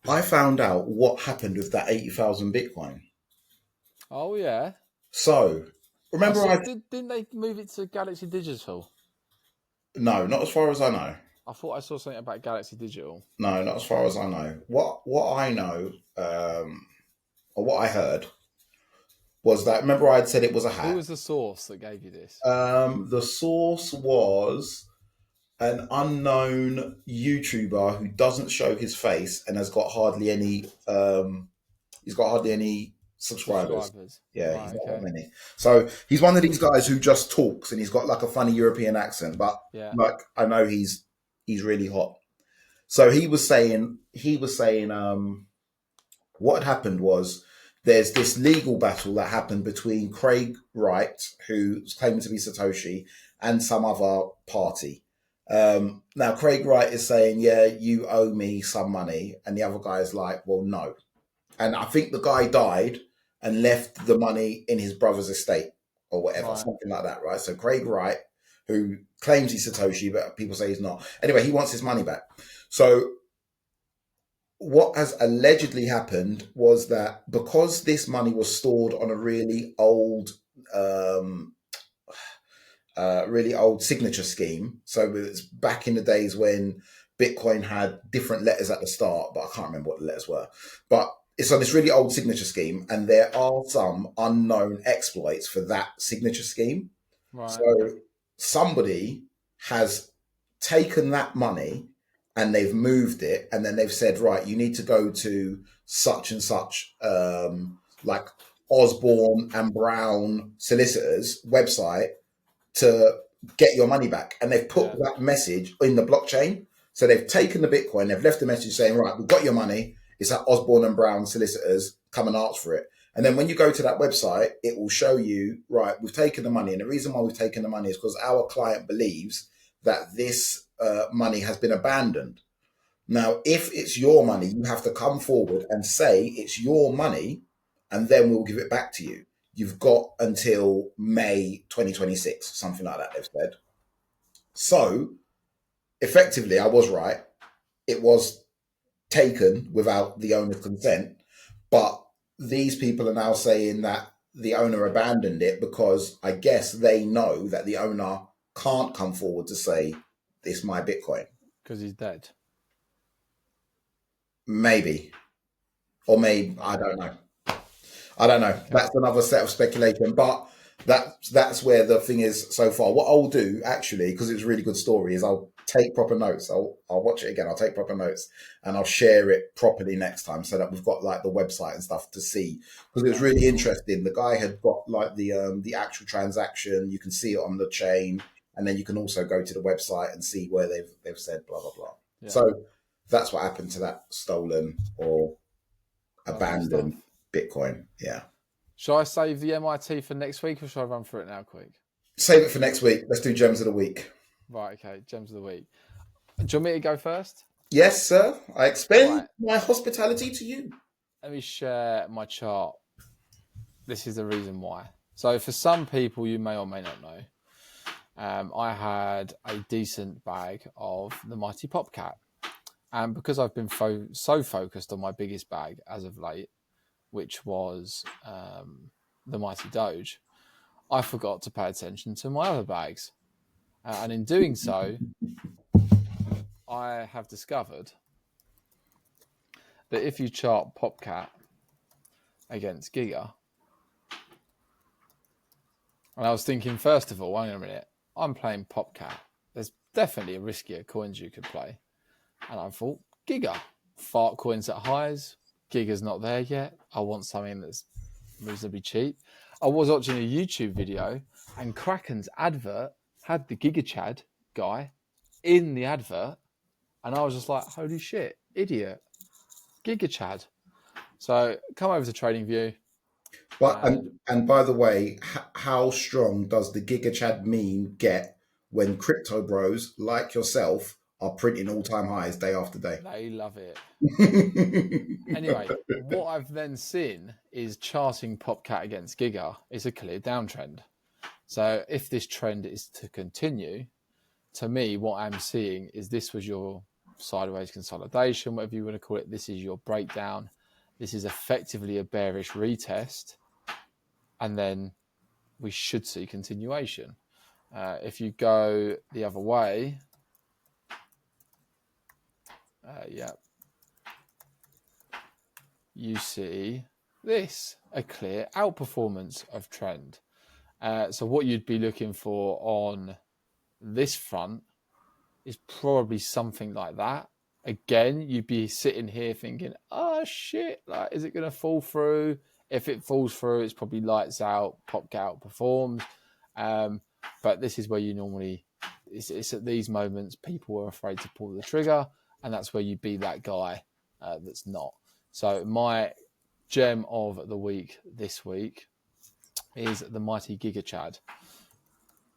I found out what happened with that 80,000 Bitcoin. Oh, yeah. So, remember didn't they move it to Galaxy Digital? No, not as far as I know. I thought I saw something about Galaxy Digital. No, not as far as I know. What I know, or what I heard, was that, remember I had said it was a hack. Who was the source that gave you this? The source was an unknown YouTuber who doesn't show his face and has got hardly any. He's got hardly any subscribers. Yeah, he's not that many. So he's one of these guys who just talks, and he's got like a funny European accent, but like I know he's really hot. So he was saying what had happened was, there's this legal battle that happened between Craig Wright, who's claiming to be Satoshi, and some other party. Now, Craig Wright is saying, yeah, you owe me some money. And the other guy is like, well, no. And I think the guy died and left the money in his brother's estate or whatever, something like that, right? So Craig Wright, who claims he's Satoshi, but people say he's not. Anyway, he wants his money back. So what has allegedly happened was that because this money was stored on a um, really old signature scheme. So it was back in the days when Bitcoin had different letters at the start, but I can't remember what the letters were. But it's on this really old signature scheme, and there are some unknown exploits for that signature scheme. Right. So somebody has taken that money and they've moved it, and then they've said, right, you need to go to such and such, like Osborne and Brown solicitors website to get your money back. And they've put that message in the blockchain. So they've taken the Bitcoin, they've left a message saying, right, we've got your money. It's at Osborne and Brown solicitors. Come and ask for it. And then when you go to that website, it will show you, right, we've taken the money. And the reason why we've taken the money is because our client believes that this money has been abandoned. Now, if it's your money, you have to come forward and say it's your money, and then we'll give it back to you. You've got until May 2026, something like that, they've said. So, effectively, I was right. It was taken without the owner's consent, but these people are now saying that the owner abandoned it because I guess they know that the owner can't come forward to say, it's my Bitcoin. Because he's dead. Maybe. Or maybe, I don't know. Okay. That's another set of speculation, but that's where the thing is so far. What I'll do, actually, because it's a really good story, is I'll take proper notes. I'll watch it again. I'll take proper notes and I'll share it properly next time so that we've got like the website and stuff to see, because it was really interesting. The guy had got like the actual transaction. You can see it on the chain, and then you can also go to the website and see where they've said blah blah blah. Yeah. So that's what happened to that stolen or abandoned Bitcoin. Yeah. Shall I save the MIT for next week, or shall I run through it now quick? Save it for next week. Let's do Gems of the Week. Right, okay. Gems of the Week. Do you want me to go first? Yes, sir. I extend my hospitality to you. Let me share my chart. This is the reason why. So for some people, you may or may not know, I had a decent bag of the mighty POPCAT. And because I've been so focused on my biggest bag as of late, which was the mighty DOGE, I forgot to pay attention to my other bags. And in doing so, I have discovered that if you chart POPCAT against GIGA, and I was thinking, first of all, hang on a minute, I'm playing POPCAT. There's definitely a riskier coins you could play. And I thought, GIGA, fart coins at highs, GIGA's not there yet. I want something that's reasonably cheap. I was watching a YouTube video, and Kraken's advert had the GigaChad guy in the advert, and I was just like, holy shit, idiot, GigaChad. So come over to TradingView. But and by the way, how strong does the GigaChad meme get when crypto bros like yourself are printing all-time highs day after day? They love it. Anyway, what I've then seen is charting POPCAT against GIGA is a clear downtrend. So if this trend is to continue, to me, what I'm seeing is this was your sideways consolidation, whatever you want to call it. This is your breakdown. This is effectively a bearish retest. And then we should see continuation. If you go the other way, you see this, a clear outperformance of trend. So what you'd be looking for on this front is probably something like that. Again, you'd be sitting here thinking, oh shit, like, is it going to fall through? If it falls through, it's probably lights out, POPCAT outperforms. But this is where you normally, it's at these moments, people are afraid to pull the trigger, and that's where you be that guy that's not. So my gem of the week this week is the mighty GigaChad.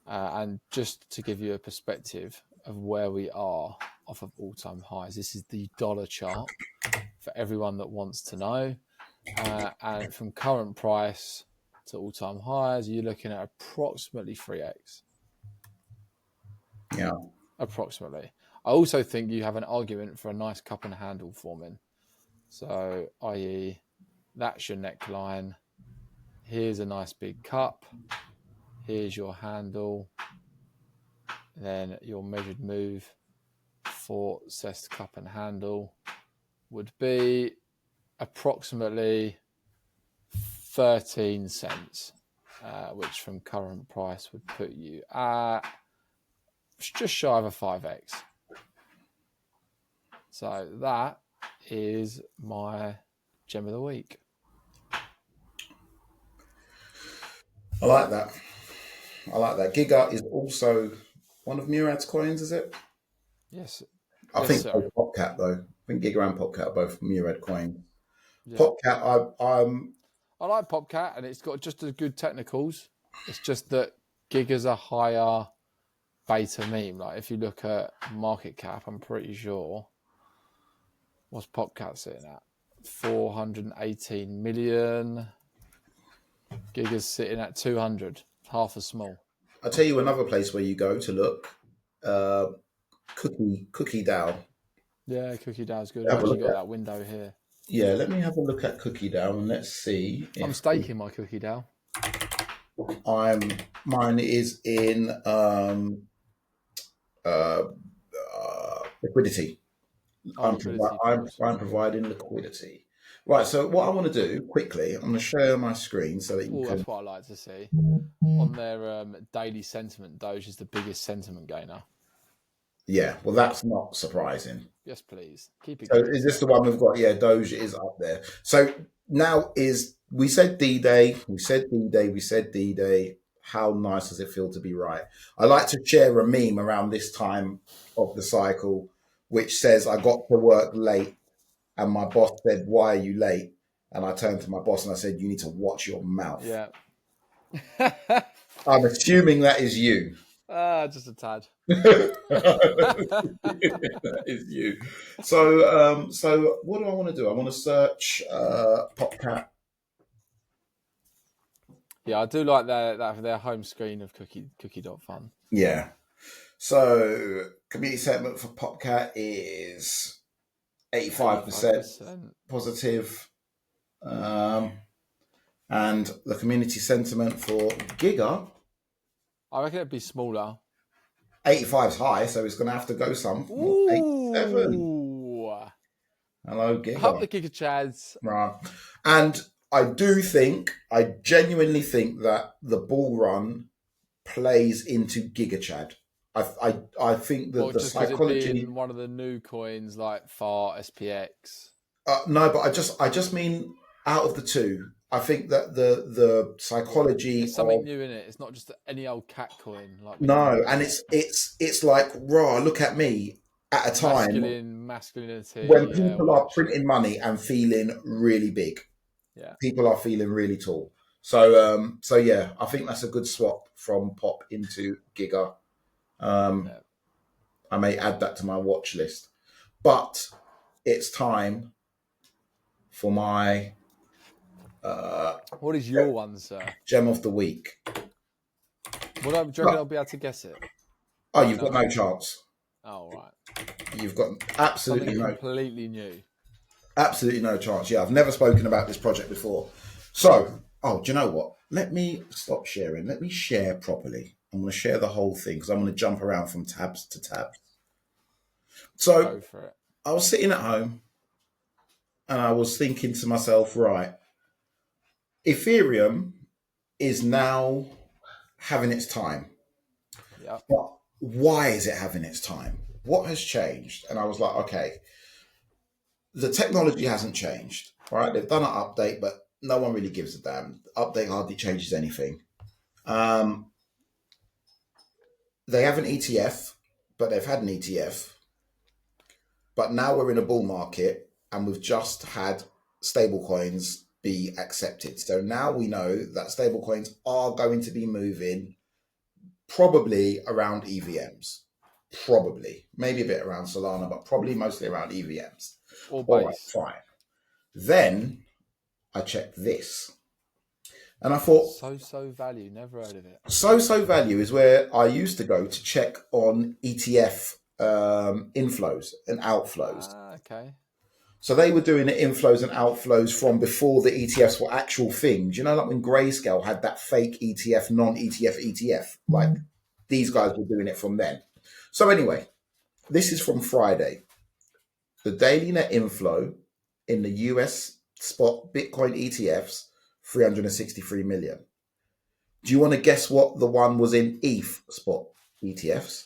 And just to give you a perspective of where we are off of all-time highs, this is the dollar chart for everyone that wants to know. And from current price to all-time highs, you're looking at approximately 3x. Yeah. Approximately. I also think you have an argument for a nice cup and handle forming. So, i.e., that's your neckline. Here's a nice big cup. Here's your handle. Then your measured move for cest cup and handle would be approximately 13 cents, which from current price would put you at just shy of a 5x. So that is my gem of the week. I like that. GIGA is also one of Murad's coins, is it? Yes. I Yes, think sir. POPCAT, though. I think GIGA and POPCAT are both Murad coins. Yeah. POPCAT, I like POPCAT, and it's got just as good technicals. It's just that GIGA's a higher beta meme. Like if you look at market cap, I'm pretty sure. What's POPCAT sitting at? 418 million. GIGA's sitting at 200, half as small. I'll tell you another place where you go to look. Cookie DAO. Yeah, Cookie DAO's good. I've actually got that window here. Yeah, let me have a look at Cookie DAO and let's see. I'm staking my Cookie DAO. Mine is in liquidity. I'm providing liquidity. Right, so what I want to do quickly, I'm going to share my screen so that you can. That's what I like to see. On their daily sentiment, DOGE is the biggest sentiment gainer. Yeah, well, that's not surprising. Yes, please. Keep it So going. is this the one we've got? Yeah, DOGE is up there. So now we said D-Day, we said D-Day. How nice does it feel to be right? I like to share a meme around this time of the cycle, which says, I got to work late and my boss said, why are you late? And I turned to my boss and I said, you need to watch your mouth. Yeah. I'm assuming that is you. Just a tad. That is you. So what do I want to do? I want to search POPCAT. Yeah, I do like their home screen of cookie.fun. Yeah. So community sentiment for POPCAT is 85% positive. And the community sentiment for GIGA, I reckon it'd be smaller. 85 is high, so it's going to have to go some. 87. Hello, GIGA. Up the Giga Chads. Right. And I genuinely think that the bull run plays into Giga Chad. I think that the psychology. It being one of the new coins like FAR, SPX. No, but I just mean out of the two. I think that the psychology. There's something new in it. It's not just any old cat coin. And it's like, raw. Look at me at a time. Masculinity. When people are printing money and feeling really big. Yeah. People are feeling really tall. So yeah, I think that's a good swap from POP into GIGA. I may add that to my watch list. But it's time for my what is your one, sir? Gem of the week. Do you reckon I'll be able to guess it? Oh, you've got no chance. Oh, right. You've got absolutely completely new. Absolutely no chance. Yeah, I've never spoken about this project before. So, do you know what? Let me stop sharing. Let me share properly. I'm going to share the whole thing because I'm going to jump around from tabs to tabs. So, go for it. I was sitting at home and I was thinking to myself, right, Ethereum is now having its time. Yeah. But why is it having its time? What has changed? And I was like, okay, the technology hasn't changed. All right, they've done an update, but no one really gives a damn. The update hardly changes anything. They have an ETF, but they've had an ETF. But now we're in a bull market and we've just had stablecoins be accepted. So now we know that stablecoins are going to be moving probably around EVMs. Probably. Maybe a bit around Solana, but probably mostly around EVMs. All right, fine. Then I checked this. And I thought... So value, never heard of it. So value is where I used to go to check on ETF inflows and outflows. Okay. So they were doing the inflows and outflows from before the ETFs were actual things. You know, like when Grayscale had that fake ETF, non-ETF ETF. Like these guys were doing it from then. So anyway, this is from Friday. The daily net inflow in the US spot Bitcoin ETFs, 363 million. Do you want to guess what the one was in ETH spot ETFs?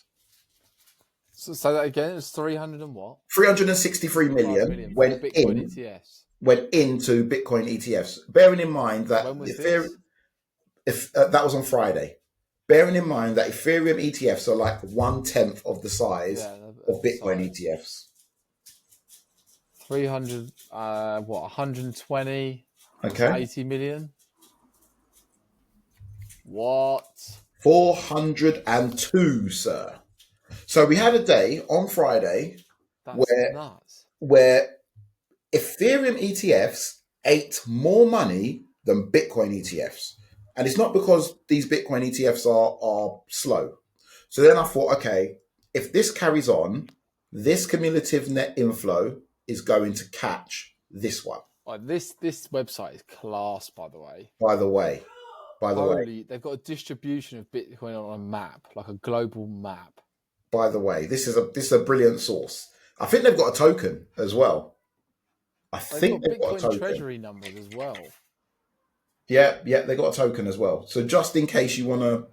So say that again. It was 300 and what? 363 million went Bitcoin ETFs. Went into Bitcoin ETFs. Bearing in mind that When was this? That was on Friday. Bearing in mind that Ethereum ETFs are like 1/10 of the size of Bitcoin ETFs. 300, 120, Okay. 80 million. What? 402, sir. So we had a day on Friday where Ethereum ETFs ate more money than Bitcoin ETFs. And it's not because these Bitcoin ETFs are slow. So then I thought, okay, if this carries on, this cumulative net inflow is going to catch this one. This website is class, by the way. By the way. They've got a distribution of Bitcoin on a map, like a global map. By the way, this is a brilliant source. I think they've got a token as well. They've got a token. Treasury numbers as well. Yeah, they got a token as well. So just in case you want to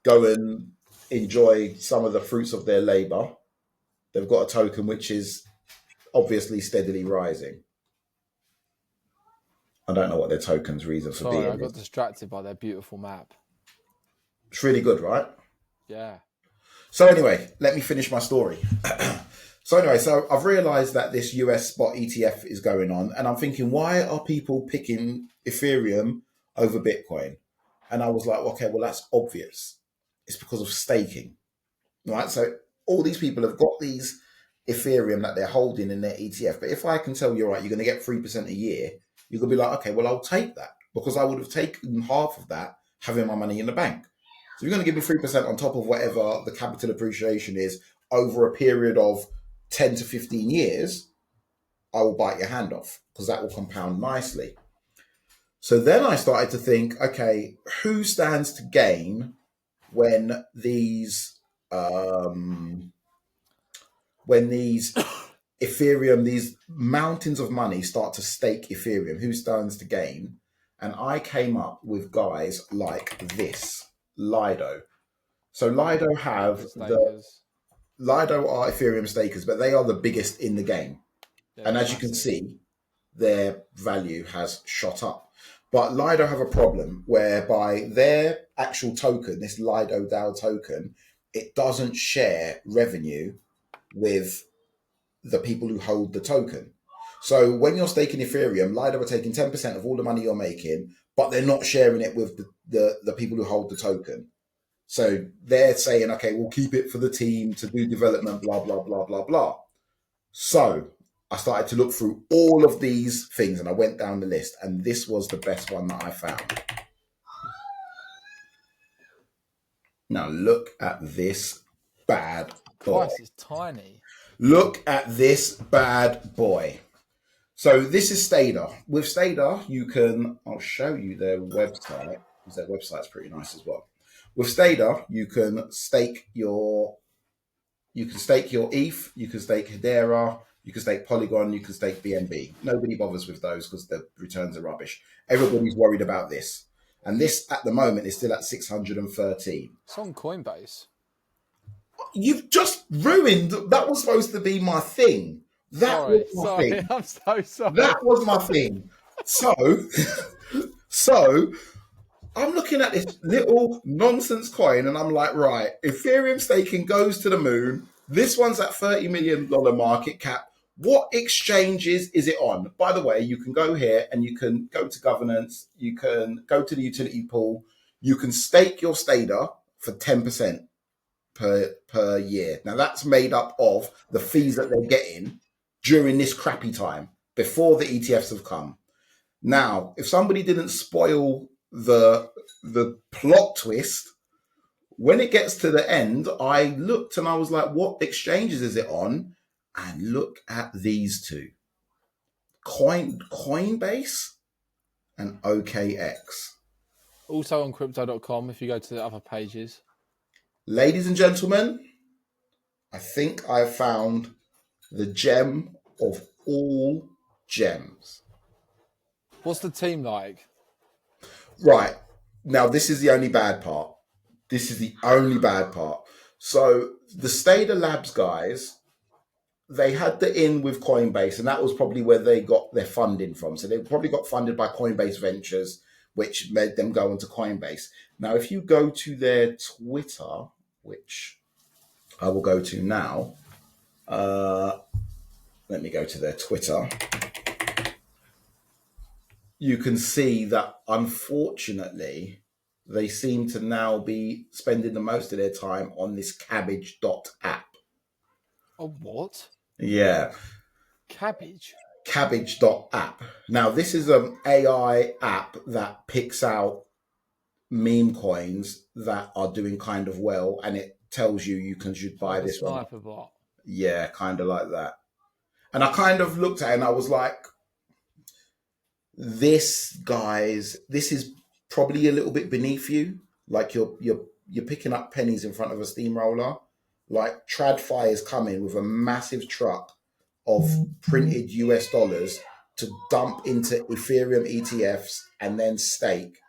go and enjoy some of the fruits of their labor, they've got a token which is obviously steadily rising. I don't know what their token's reason for being. I got distracted by their beautiful map. It's really good, right? Yeah. So anyway, let me finish my story. So I've realized that this US spot ETF is going on, and I'm thinking, why are people picking Ethereum over Bitcoin? And I was like, okay, well, that's obvious. It's because of staking, right? So all these people have got these Ethereum that they're holding in their ETF. But if I can tell you, right, you're going to get 3% a year, you're going to be like, okay, well, I'll take that because I would have taken half of that having my money in the bank. So you're going to give me 3% on top of whatever the capital appreciation is over a period of 10 to 15 years, I will bite your hand off because that will compound nicely. So then I started to think, okay, who stands to gain when these Ethereum, these mountains of money start to stake Ethereum? Who stands to gain? And I came up with guys like this, Lido. So Lido Lido are Ethereum stakers, but they are the biggest in the game. And as you can see, their value has shot up. But Lido have a problem whereby their actual token, this Lido DAO token, it doesn't share revenue with the people who hold the token. So when you're staking Ethereum, Lido are taking 10% of all the money you're making, but they're not sharing it with the people who hold the token. So they're saying, okay, we'll keep it for the team to do development, blah, blah, blah, blah, blah. So I started to look through all of these things and I went down the list, and this was the best one that I found. Now look at this bad boy. Christ, it's tiny. Look at this bad boy. So this is Stader. With Stader, I'll show you their website, because their website's pretty nice as well. With Stader, you can stake your ETH, you can stake Hedera, you can stake Polygon, you can stake BNB. Nobody bothers with those because the returns are rubbish. Everybody's worried about this. And this, at the moment, is still at 613. It's on Coinbase. You've just ruined. That was supposed to be my thing. Thing. I'm so sorry. That was my thing. So I'm looking at this little nonsense coin and I'm like, right, Ethereum staking goes to the moon. This one's at $30 million market cap. What exchanges is it on? By the way, you can go here and you can go to governance. You can go to the utility pool. You can stake your Stader for 10% per year. Now that's made up of the fees that they're getting during this crappy time before the ETFs have come. Now, if somebody didn't spoil the plot twist, when it gets to the end, I looked and I was like, what exchanges is it on? And look at these two. Coinbase and OKX. Also on crypto.com, if you go to the other pages. Ladies and gentlemen, I think I've found the gem of all gems. What's the team like? Right. Now, this is the only bad part. So the Stader Labs guys, they had the in with Coinbase, and that was probably where they got their funding from. So they probably got funded by Coinbase Ventures, which made them go into Coinbase. Now, if you go to their Twitter, which I will go to now, let me go to their Twitter. You can see that, unfortunately, they seem to now be spending the most of their time on this cabbage.app. Oh, what? Yeah. Cabbage.app. Now, this is an AI app that picks out meme coins that are doing kind of well, and it tells you should buy this one. Sniper bot. Yeah, kind of like that. And I kind of looked at it and I was like, this is probably a little bit beneath you. Like you're picking up pennies in front of a steamroller. Like TradFi is coming with a massive truck of printed US dollars to dump into Ethereum ETFs and then stake.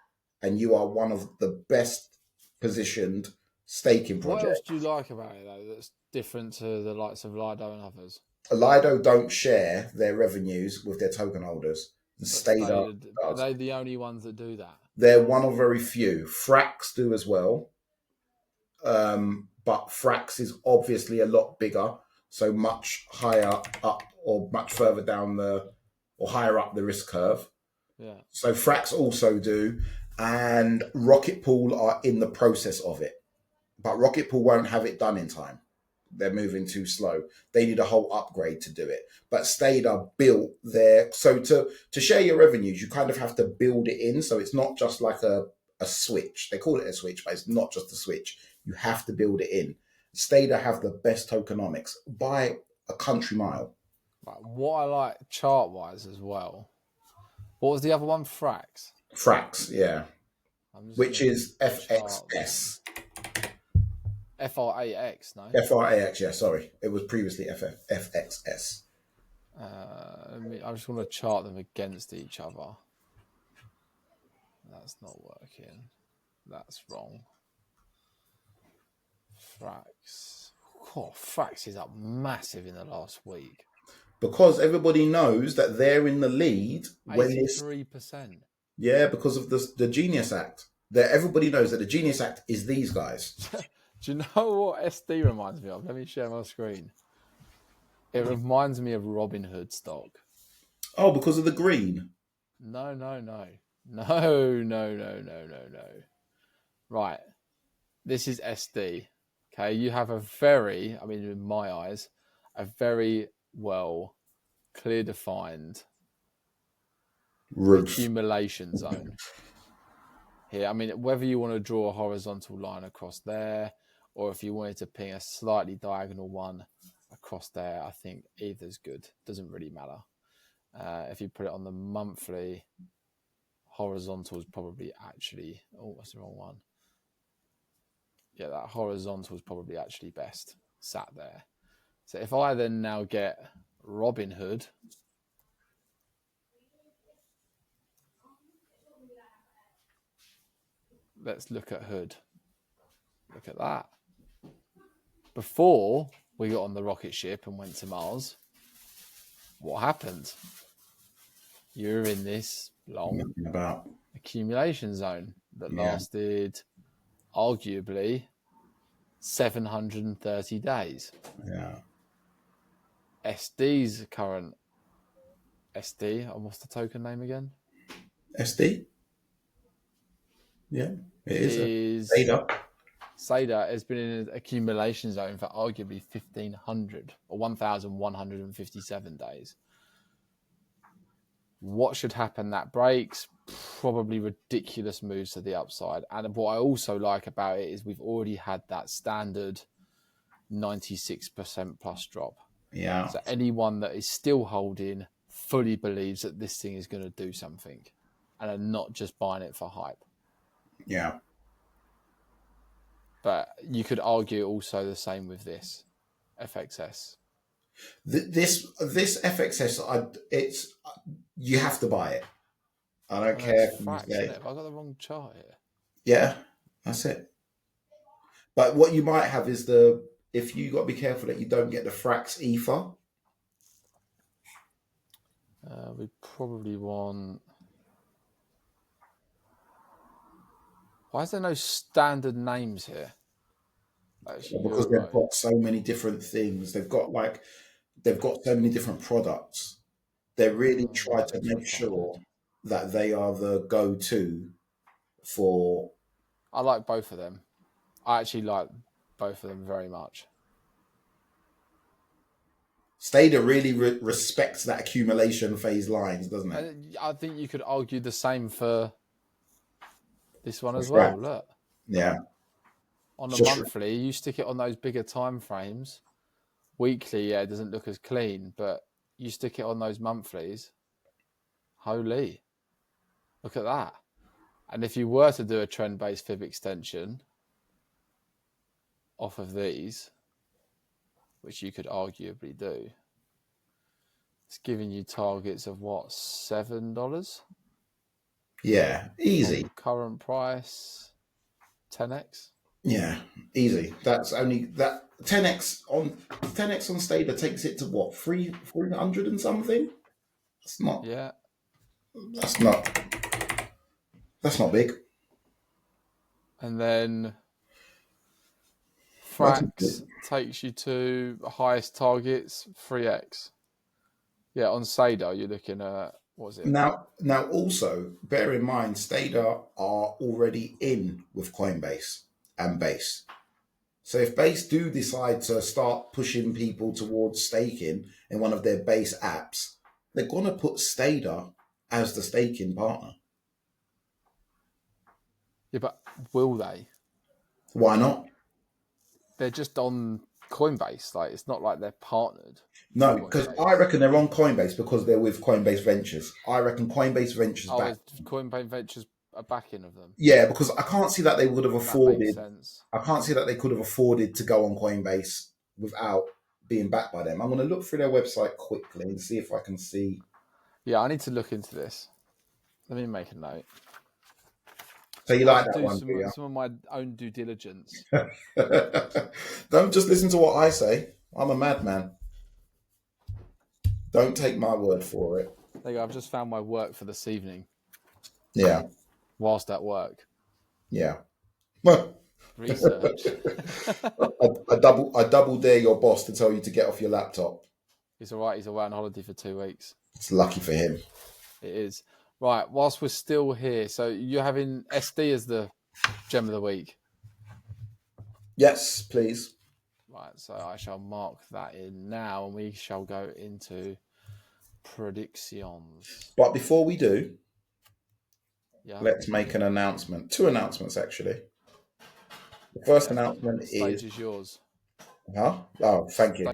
And you are one of the best positioned staking projects. What else do you like about it, though, that's different to the likes of Lido and others? Lido don't share their revenues with their token holders. Stader are they the only ones that do that? They're one of very few. Frax do as well. But Frax is obviously a lot bigger, so much higher up or much further down or higher up the risk curve. Yeah. So Frax also do, and Rocket Pool are in the process of it. But Rocket Pool won't have it done in time. They're moving too slow. They need a whole upgrade to do it. But Stader built their... So to share your revenues, you kind of have to build it in. So it's not just like a switch. They call it a switch, but it's not just a switch. You have to build it in. Stader have the best tokenomics by a country mile. Right. What I like chart-wise as well. What was the other one? Frax? Frax, yeah. Which is FXS. FRAX, no? FRAX, yeah, sorry. It was previously FXS. I just want to chart them against each other. That's not working. That's wrong. Frax. Oh, Frax is up massive in the last week. Because everybody knows that they're in the lead. 83%. Yeah, because of the Genius Act. Everybody knows that the Genius Act is these guys. Do you know what SD reminds me of? Let me share my screen. It reminds me of Robinhood stock. Oh, because of the green? No. Right. This is SD. Okay. You have in my eyes, a very well clear defined accumulation zone. Here, whether you want to draw a horizontal line across there, or if you wanted to ping a slightly diagonal one across there, I think either's good. Doesn't really matter. If you put it on the monthly, horizontal is probably actually... Oh, that's the wrong one. Yeah, that horizontal is probably actually best sat there. So if I then now get Robinhood... Let's look at Hood. Look at that. Before we got on the rocket ship and went to Mars, what happened? You're in this long accumulation zone that lasted arguably 730 days. Yeah. SD's current SD, what's the token name again? SD? Yeah, it is. Stader has been in an accumulation zone for arguably 1,500 or 1,157 days. What should happen that breaks? Probably ridiculous moves to the upside. And what I also like about it is we've already had that standard 96% plus drop. Yeah. So anyone that is still holding fully believes that this thing is going to do something and are not just buying it for hype. Yeah. But you could argue also the same with this FXS. This FXS, it's you have to buy it. I don't It's care if you fracks, isn't say, it? Have I got the wrong chart here? yeah, that's it. But what you might have is if you got to be careful that you don't get the Frax ether. We probably want. Why is there no standard names here? Actually, Because they've Euro. got so many different things. They've got so many different products. They really try Right, to let's make find it. sure that they are the go-to for. I like both of them. I actually like both of them very much. Stader really respects that accumulation phase lines, doesn't it? And I think you could argue the same for this one For as well. Frax. Look, Yeah. on a Just monthly, you stick it on those bigger time frames. Weekly, yeah, it doesn't look as clean, but you stick it on those monthlies. Holy, look at that. And if you were to do a trend-based fib extension off of these, which you could arguably do, it's giving you targets of what, $7? yeah, easy. On current price, 10x. Yeah, easy. That's only that 10x on Stader takes it to what 300 and something. That's not. Yeah. That's not. That's not big. And then That's Frax takes you to highest targets, 3x. Yeah, on Sader, you're looking at, what was it? now. Also bear in mind, Stader are already in with Coinbase and Base. So if Base do decide to start pushing people towards staking in one of their Base apps, they're gonna put Stader as the staking partner. Yeah, but will they? Why not? They're just on Coinbase. Like, it's not like they're partnered. No, because I reckon they're on Coinbase because they're with Coinbase Ventures. I reckon Coinbase Ventures Oh, back. is Coinbase Ventures a backing of them? Yeah, because I can't see that they would have That makes afforded. sense. I can't see that they could have afforded to go on Coinbase without being backed by them. I'm going to look through their website quickly and see if I can see. Yeah, I need to look into this. Let me make a note. So you like that one, do you? Some of my own due diligence. Don't just listen to what I say. I'm a madman. Don't take my word for it. There you go. I've just found my work for this evening. Yeah. Whilst at work. Yeah. Research. I double dare your boss to tell you to get off your laptop. He's all right. He's away on holiday for 2 weeks. It's lucky for him. It is. Right. Whilst we're still here, so you're having SD as the gem of the week. Yes, please. Right. So I shall mark that in now, and we shall go into predictions. But before we do, yeah, let's make an announcement. 2 announcements, actually. The first announcement the stage is yours. Huh? Oh, thank you.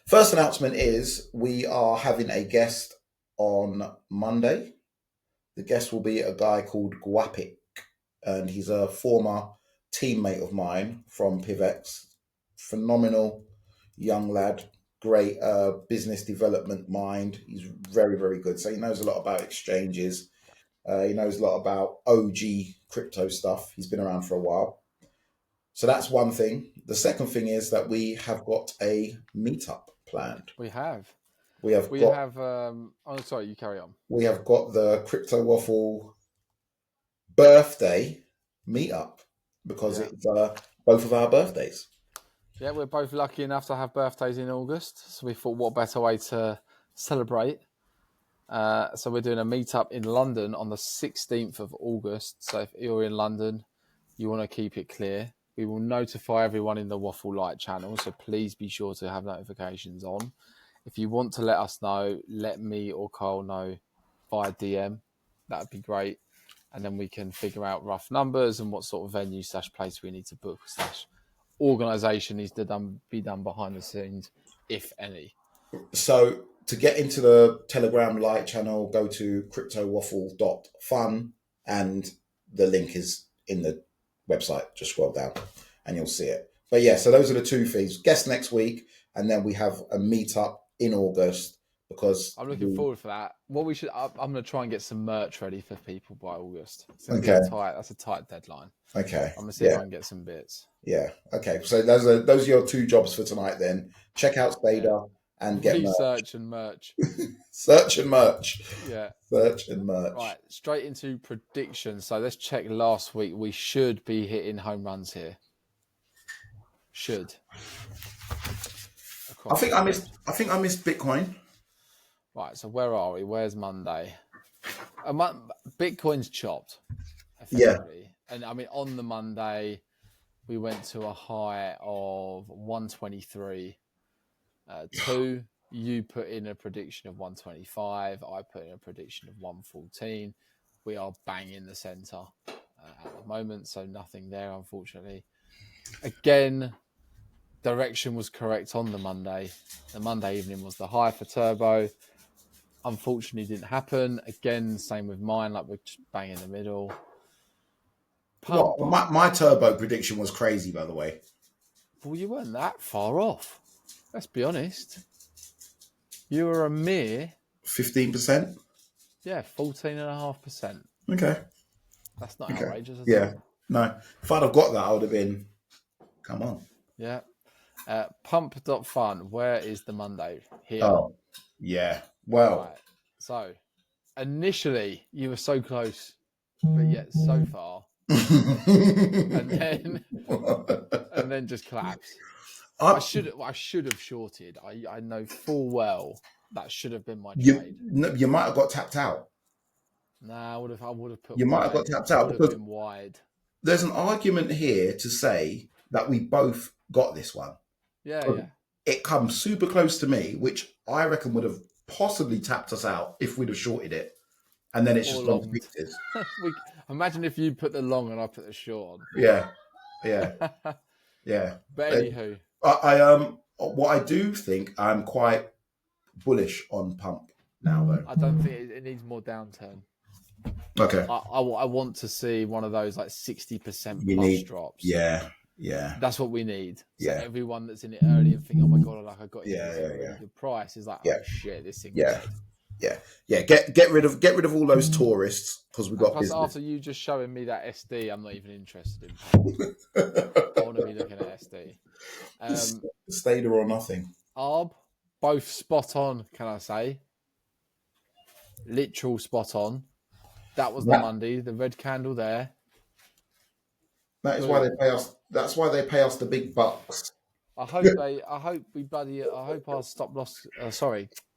First announcement is we are having a guest on Monday. The guest will be a guy called Guapik, and he's a former teammate of mine from PivX. Phenomenal young lad, great business development mind. He's very, very good. So he knows a lot about exchanges. He knows a lot about OG crypto stuff. He's been around for a while. So that's one thing. The second thing is that we have got a meetup planned. We have. Oh, sorry, you carry on. We have got the Crypto Waffle birthday meetup because it's both of our birthdays. Yeah, we're both lucky enough to have birthdays in August. So we thought, what better way to celebrate? So we're doing a meetup in London on the 16th of August. So if you're in London, you want to keep it clear. We will notify everyone in the Waffle Light channel. So please be sure to have notifications on. If you want to let us know, let me or Carl know via DM. That would be great. And then we can figure out rough numbers and what sort of venue /place we need to book organisation needs to be done behind the scenes, if any? So to get into the Telegram Lite channel, go to cryptowaffle.fun, and the link is in the website. Just scroll down and you'll see it. But yeah, so those are the two things. Guest next week, and then we have a meetup in August because I'm looking forward for that. What we should, I'm going to try and get some merch ready for people by August. Okay. That's a tight deadline. Okay. I'm going to see if I can get some bits. Yeah. Okay. So those are your two jobs for tonight then. Check out Spader and get research and merch. Search and merch. Yeah. Search and merch. Right. Straight into predictions. So let's check last week. We should be hitting home runs here. Should. I think I missed Bitcoin. Right, so where are we? Where's Monday? Bitcoin's chopped. Yeah. And I mean, on the Monday, we went to a high of 123. You put in a prediction of 125. I put in a prediction of 114. We are bang in the center at the moment, so nothing there, unfortunately. Again, direction was correct on the Monday. The Monday evening was the high for Turbo. Unfortunately, didn't happen. Again, same with mine. Like we're just bang in the middle. Well, my Turbo prediction was crazy, by the way. Well, you weren't that far off. Let's be honest. You were a mere 15%. Yeah, 14.5%. Okay. That's not outrageous. Yeah. No. If I'd have got that, I would have been. Come on. Yeah. Pump.fun. Where is the Monday? Here. Oh, yeah. Well. Right. So, initially, you were so close, but yet so far. and then just collapsed. I should have shorted. I know full well that should have been my trade. You might have got tapped out. Nah, I would have put. You might have got tapped out because been wide. There's an argument here to say that we both got this one. Yeah. It comes super close to me, which I reckon would have possibly tapped us out if we'd have shorted it, and then it's just long pieces. Imagine if you put the long and I put the short on. Yeah. But anywho, what I do think, I'm quite bullish on Pump now, though. I don't think it needs more downturn. Okay. I want to see one of those like 60% plus drops. Yeah. That's what we need. So yeah. Everyone that's in it early and think, oh my god, like I got it at a really good price is like, oh shit, this thing. Yeah. Get rid of all those tourists because we've got plus business. After you just showing me that SD, I'm not even interested in. I want to be looking at SD. Stader or nothing. ARB, both spot on. Can I say? Literal spot on. That was the Monday. The red candle there. That is why they pay us. That's why they pay us the big bucks. I hope our stop loss.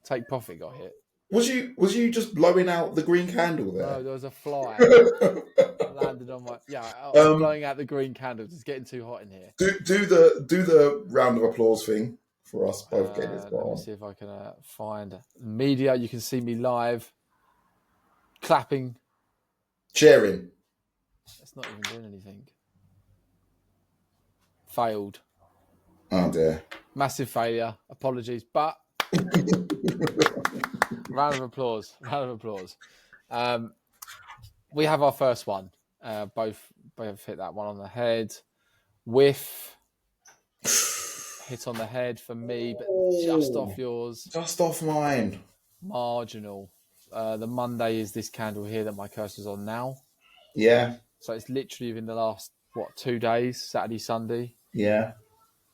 Take profit got hit. Was you just blowing out the green candle there? No, there was a fly landed on my. Yeah, I'm blowing out the green candle. It's getting too hot in here. Do the round of applause thing for us both. Let me see if I can find media. You can see me live, clapping, cheering. It's not even doing anything. Failed. Oh dear. Massive failure. Apologies, but round of applause. We have our first one. Both hit that one on the head. Whiff. Hit on the head for me, but just off yours. Just off mine. Marginal. The Monday is this candle here that my cursor's on now. Yeah. So it's literally within the last 2 days, Saturday, Sunday. Yeah.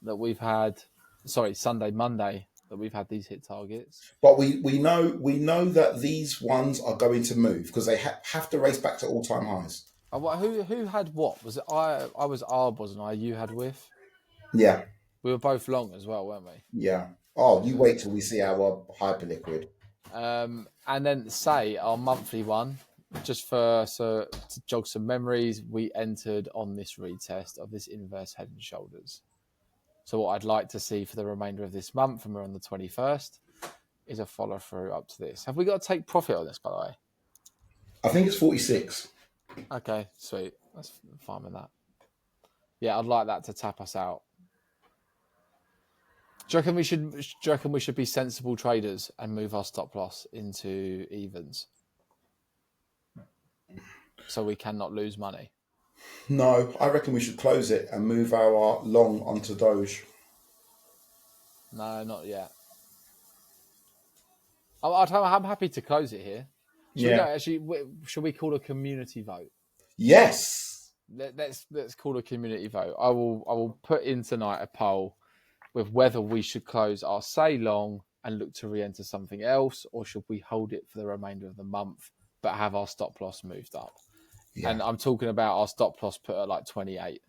That we've had, Sunday, Monday, that we've had these hit targets. But we know that these ones are going to move because they have to race back to all-time highs. Who had what? Was it I was ARB, wasn't I? You had Whiff? Yeah. We were both long as well, weren't we? Yeah. Oh, you wait till we see our hyperliquid. And then our monthly one, just to jog some memories, we entered on this retest of this inverse head and shoulders. So what I'd like to see for the remainder of this month, and we're on the 21st, is a follow through up to this. Have we got to take profit on this, by the way? I think it's 46. Okay, sweet. That's fine with that. Yeah, I'd like that to tap us out. Do you reckon we should be sensible traders and move our stop loss into evens, so we cannot lose money? No, I reckon we should close it and move our long onto Doge. No, not yet. I'm happy to close it here. Should we call a community vote? Yes. Let's call a community vote. I will put in tonight a poll with whether we should close our say long and look to re-enter something else, or should we hold it for the remainder of the month but have our stop loss moved up. Yeah. And I'm talking about our stop loss put at like 28.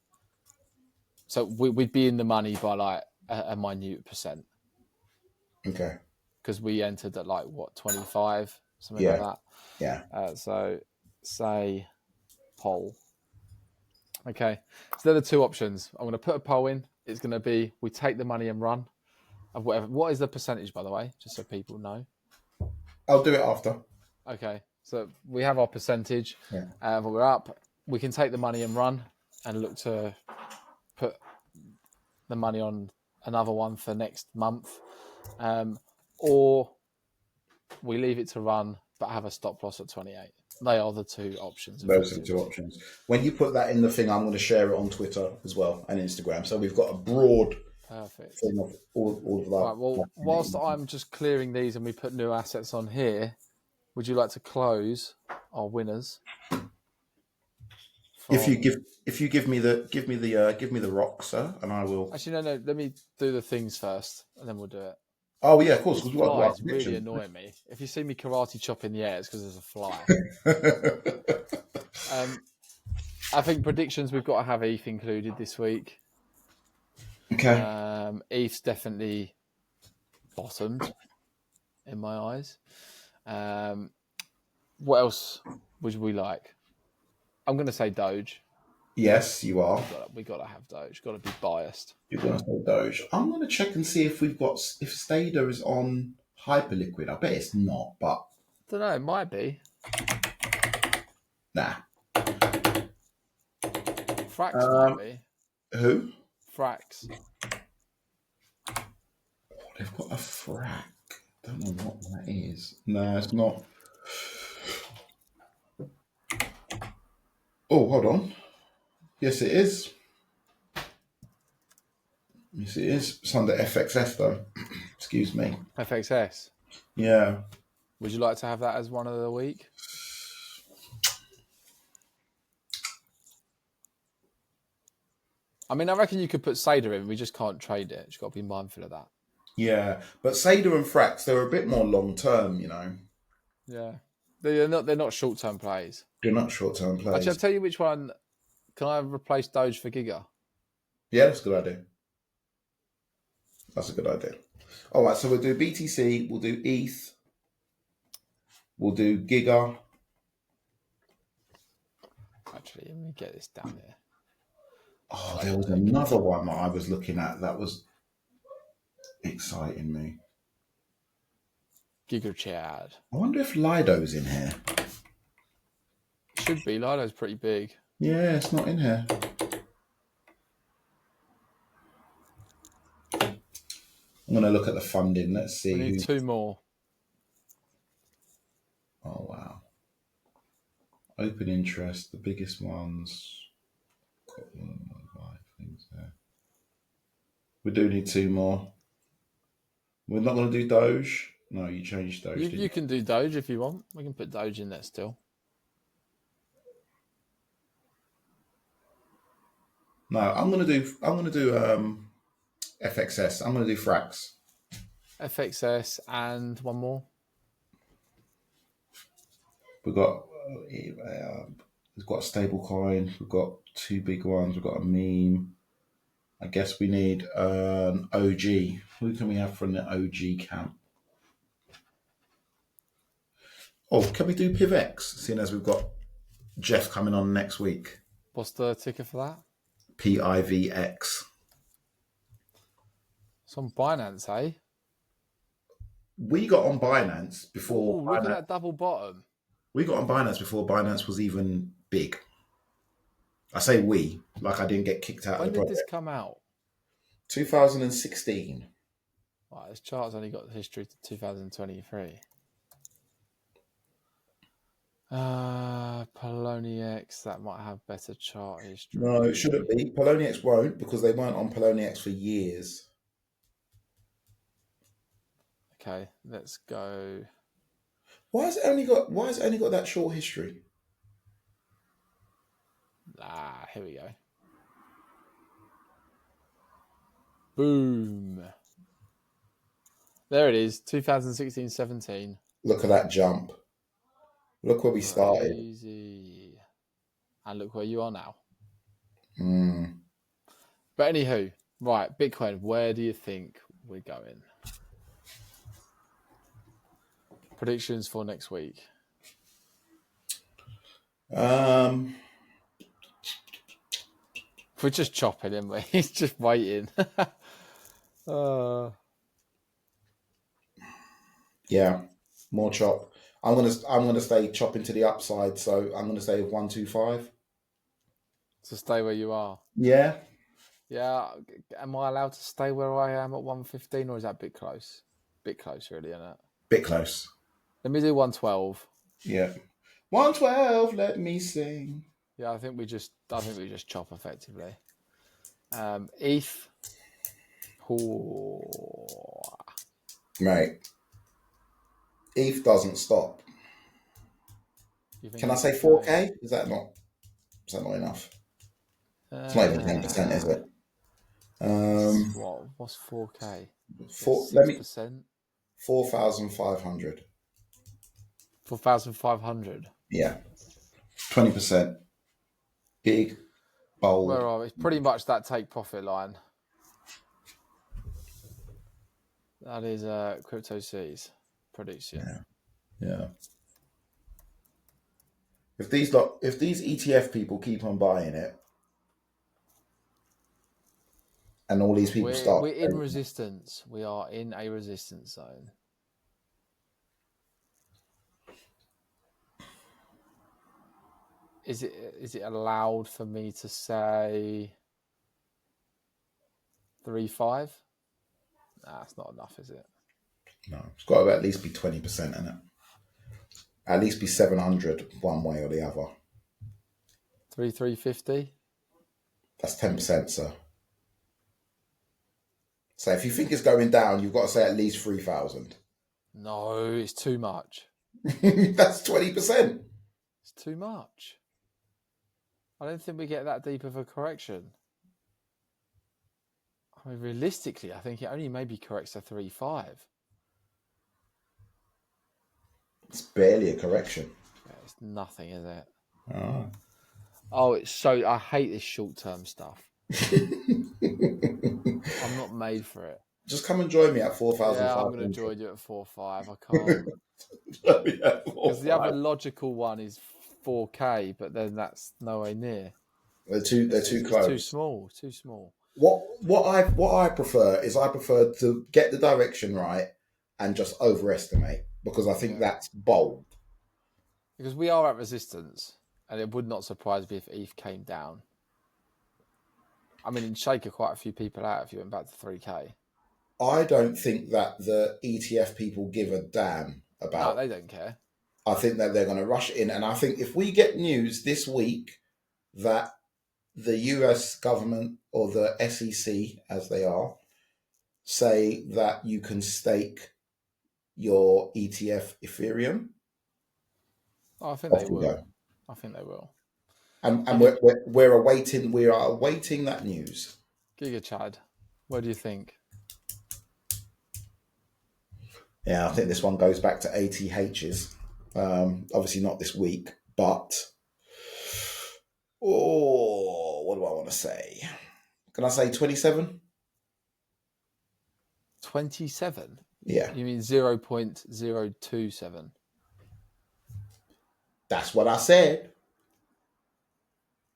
So we'd be in the money by like a minute percent. Okay. Because we entered at like, what, 25? Something like that. Yeah. So say poll. Okay. So there are the two options. I'm going to put a poll in. It's going to be, we take the money and run. Of whatever. What is the percentage, by the way? Just so people know. I'll do it after. Okay. So we have our percentage. Yeah. But we're up. We can take the money and run and look to put the money on another one for next month. Or we leave it to run but have a stop loss at 28. They are the two options. Those are the two options. When you put that in the thing, I'm going to share it on Twitter as well and Instagram. So we've got a broad thing of all of that. Right, well, whilst I'm just clearing these and we put new assets on here, would you like to close our winners? If you give me the rock, sir, and I will. Actually, no. Let me do the things first, and then we'll do it. Oh yeah, of course. This fly is really annoying me. If you see me karate chop in the air, it's because there's a fly. I think predictions, we've got to have ETH included this week. Okay. ETH's definitely bottomed in my eyes. What else would we like? I'm going to say Doge. Yes, you are. We got to have Doge. Got to be biased. You're going to say Doge. I'm going to check and see if if Stader is on Hyperliquid. I bet it's not, but I don't know. It might be. Nah. Frax might be. Who? Frax. Oh, they've got a frac. Don't know what that is. No, it's not. Oh, hold on. Yes, it is. Yes, it is. It's under FXS, though. Excuse me. FXS? Yeah. Would you like to have that as one of the week? I mean, I reckon you could put Sader in. We just can't trade it. You've got to be mindful of that. Yeah. But Sader and Frax, they're a bit more long-term, you know. Yeah. They're not short-term plays. They're not short-term plays. Actually, I'll tell you which one. Can I replace Doge for Giga? Yeah, that's a good idea. That's a good idea. All right, so we'll do BTC, we'll do ETH, we'll do Giga. Actually, let me get this down here. Oh, there was another one that I was looking at that was exciting me. Giga Chad. I wonder if Lido's in here. Should be. Lido's pretty big. Yeah, it's not in here. I'm going to look at the funding. Let's see. We need two more. Oh, wow. Open interest, the biggest ones. Got 5 things there. We do need two more. We're not going to do Doge. No, you changed Doge. You can do Doge if you want. We can put Doge in there still. No, I'm gonna do FXS. I'm gonna do Frax. FXS and one more. We've got a stable coin. We've got two big ones. We've got a meme. I guess we need an OG. Who can we have from the OG camp? Oh, can we do PivX? Seeing as we've got Jeff coming on next week. What's the ticker for that? PIVX. It's on Binance, eh? We got on Binance before. Ooh, look at that double bottom. We got on Binance before Binance was even big. I say we, like I didn't get kicked out of the project. When did this come out? 2016. Right, this chart's only got the history to 2023. Poloniex, that might have better chart history. No, it shouldn't be. Poloniex won't because they weren't on Poloniex for years. Okay, let's go. Why has it only got that short history? Here we go. Boom. There it is, 2016-17. Look at that jump. Look where we started. Crazy. And look where you are now. Mm. But anywho, right, Bitcoin, where do you think we're going? Predictions for next week. Um, We're just chopping him. He's just waiting. Yeah, more chop. I'm gonna stay chopping to the upside. So I'm gonna say 125. To stay where you are. Yeah. Yeah. Am I allowed to stay where I am at 115, or is that a bit close? Bit close, really, isn't it? Bit close. Let me do 112. Yeah. 112. Let me sing. Yeah, I think we just chop effectively. ETH. Oh. Mate. ETH doesn't stop. Can I say 4K? Is that not enough? It's not even 10%, is it? What's 4K? 4,500. 4,500. Yeah. 20%. Big, bold. Where are we? It's pretty much that take profit line. That is Crypto C's prediction. Yeah. If these ETF people keep on buying it, and all these people we're in resistance. We are in a resistance zone. Is it allowed for me to say 3.5? Nah, that's not enough, is it? No, it's got to at least be 20% in it. At least be 700 one way or the other. 3,350? That's 10%, sir. So if you think it's going down, you've got to say at least 3,000. No, it's too much. That's 20%. It's too much. I don't think we get that deep of a correction. I mean, realistically, I think it only maybe corrects to 3.5. It's barely a correction. Yeah, it's nothing, is it? Oh, it's so... I hate this short-term stuff. I'm not made for it. Just come and join me at 4,500. Yeah, I'm going to join you at 4.5. I can't. Because the other logical one is 4K, but then that's nowhere near. They're too close. Too small. Too small. What I prefer is to get the direction right and just overestimate, because I think that's bold. Because we are at resistance, and it would not surprise me if ETH came down. I mean, it'd shake quite a few people out if you went back to 3K. I don't think that the ETF people give a damn about. No, they don't care. I think that they're going to rush in, and I think if we get news this week that the US government, or the SEC as they are, say that you can stake your ETF Ethereum, I think they will. I think they will. And we are awaiting that news. Giga Chad, what do you think? Yeah, I think this one goes back to ATHs. Obviously not this week, but what do I want to say? Can I say 27? 27? Yeah. You mean 0.027? That's what I said.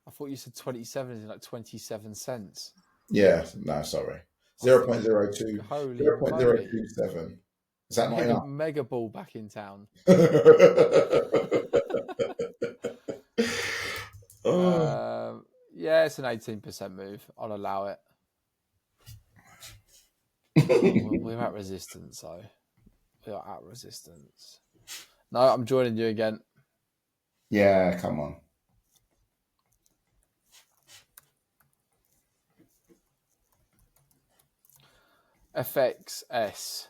I thought you said 27 is like 27 cents. Yeah, no, sorry. 0.02. Holy 0.027. Is that not enough? Mega ball back in town. Yeah, it's an 18% move. I'll allow it. We're at resistance, though. We are at resistance. No, I'm joining you again. Yeah, come on. FXS.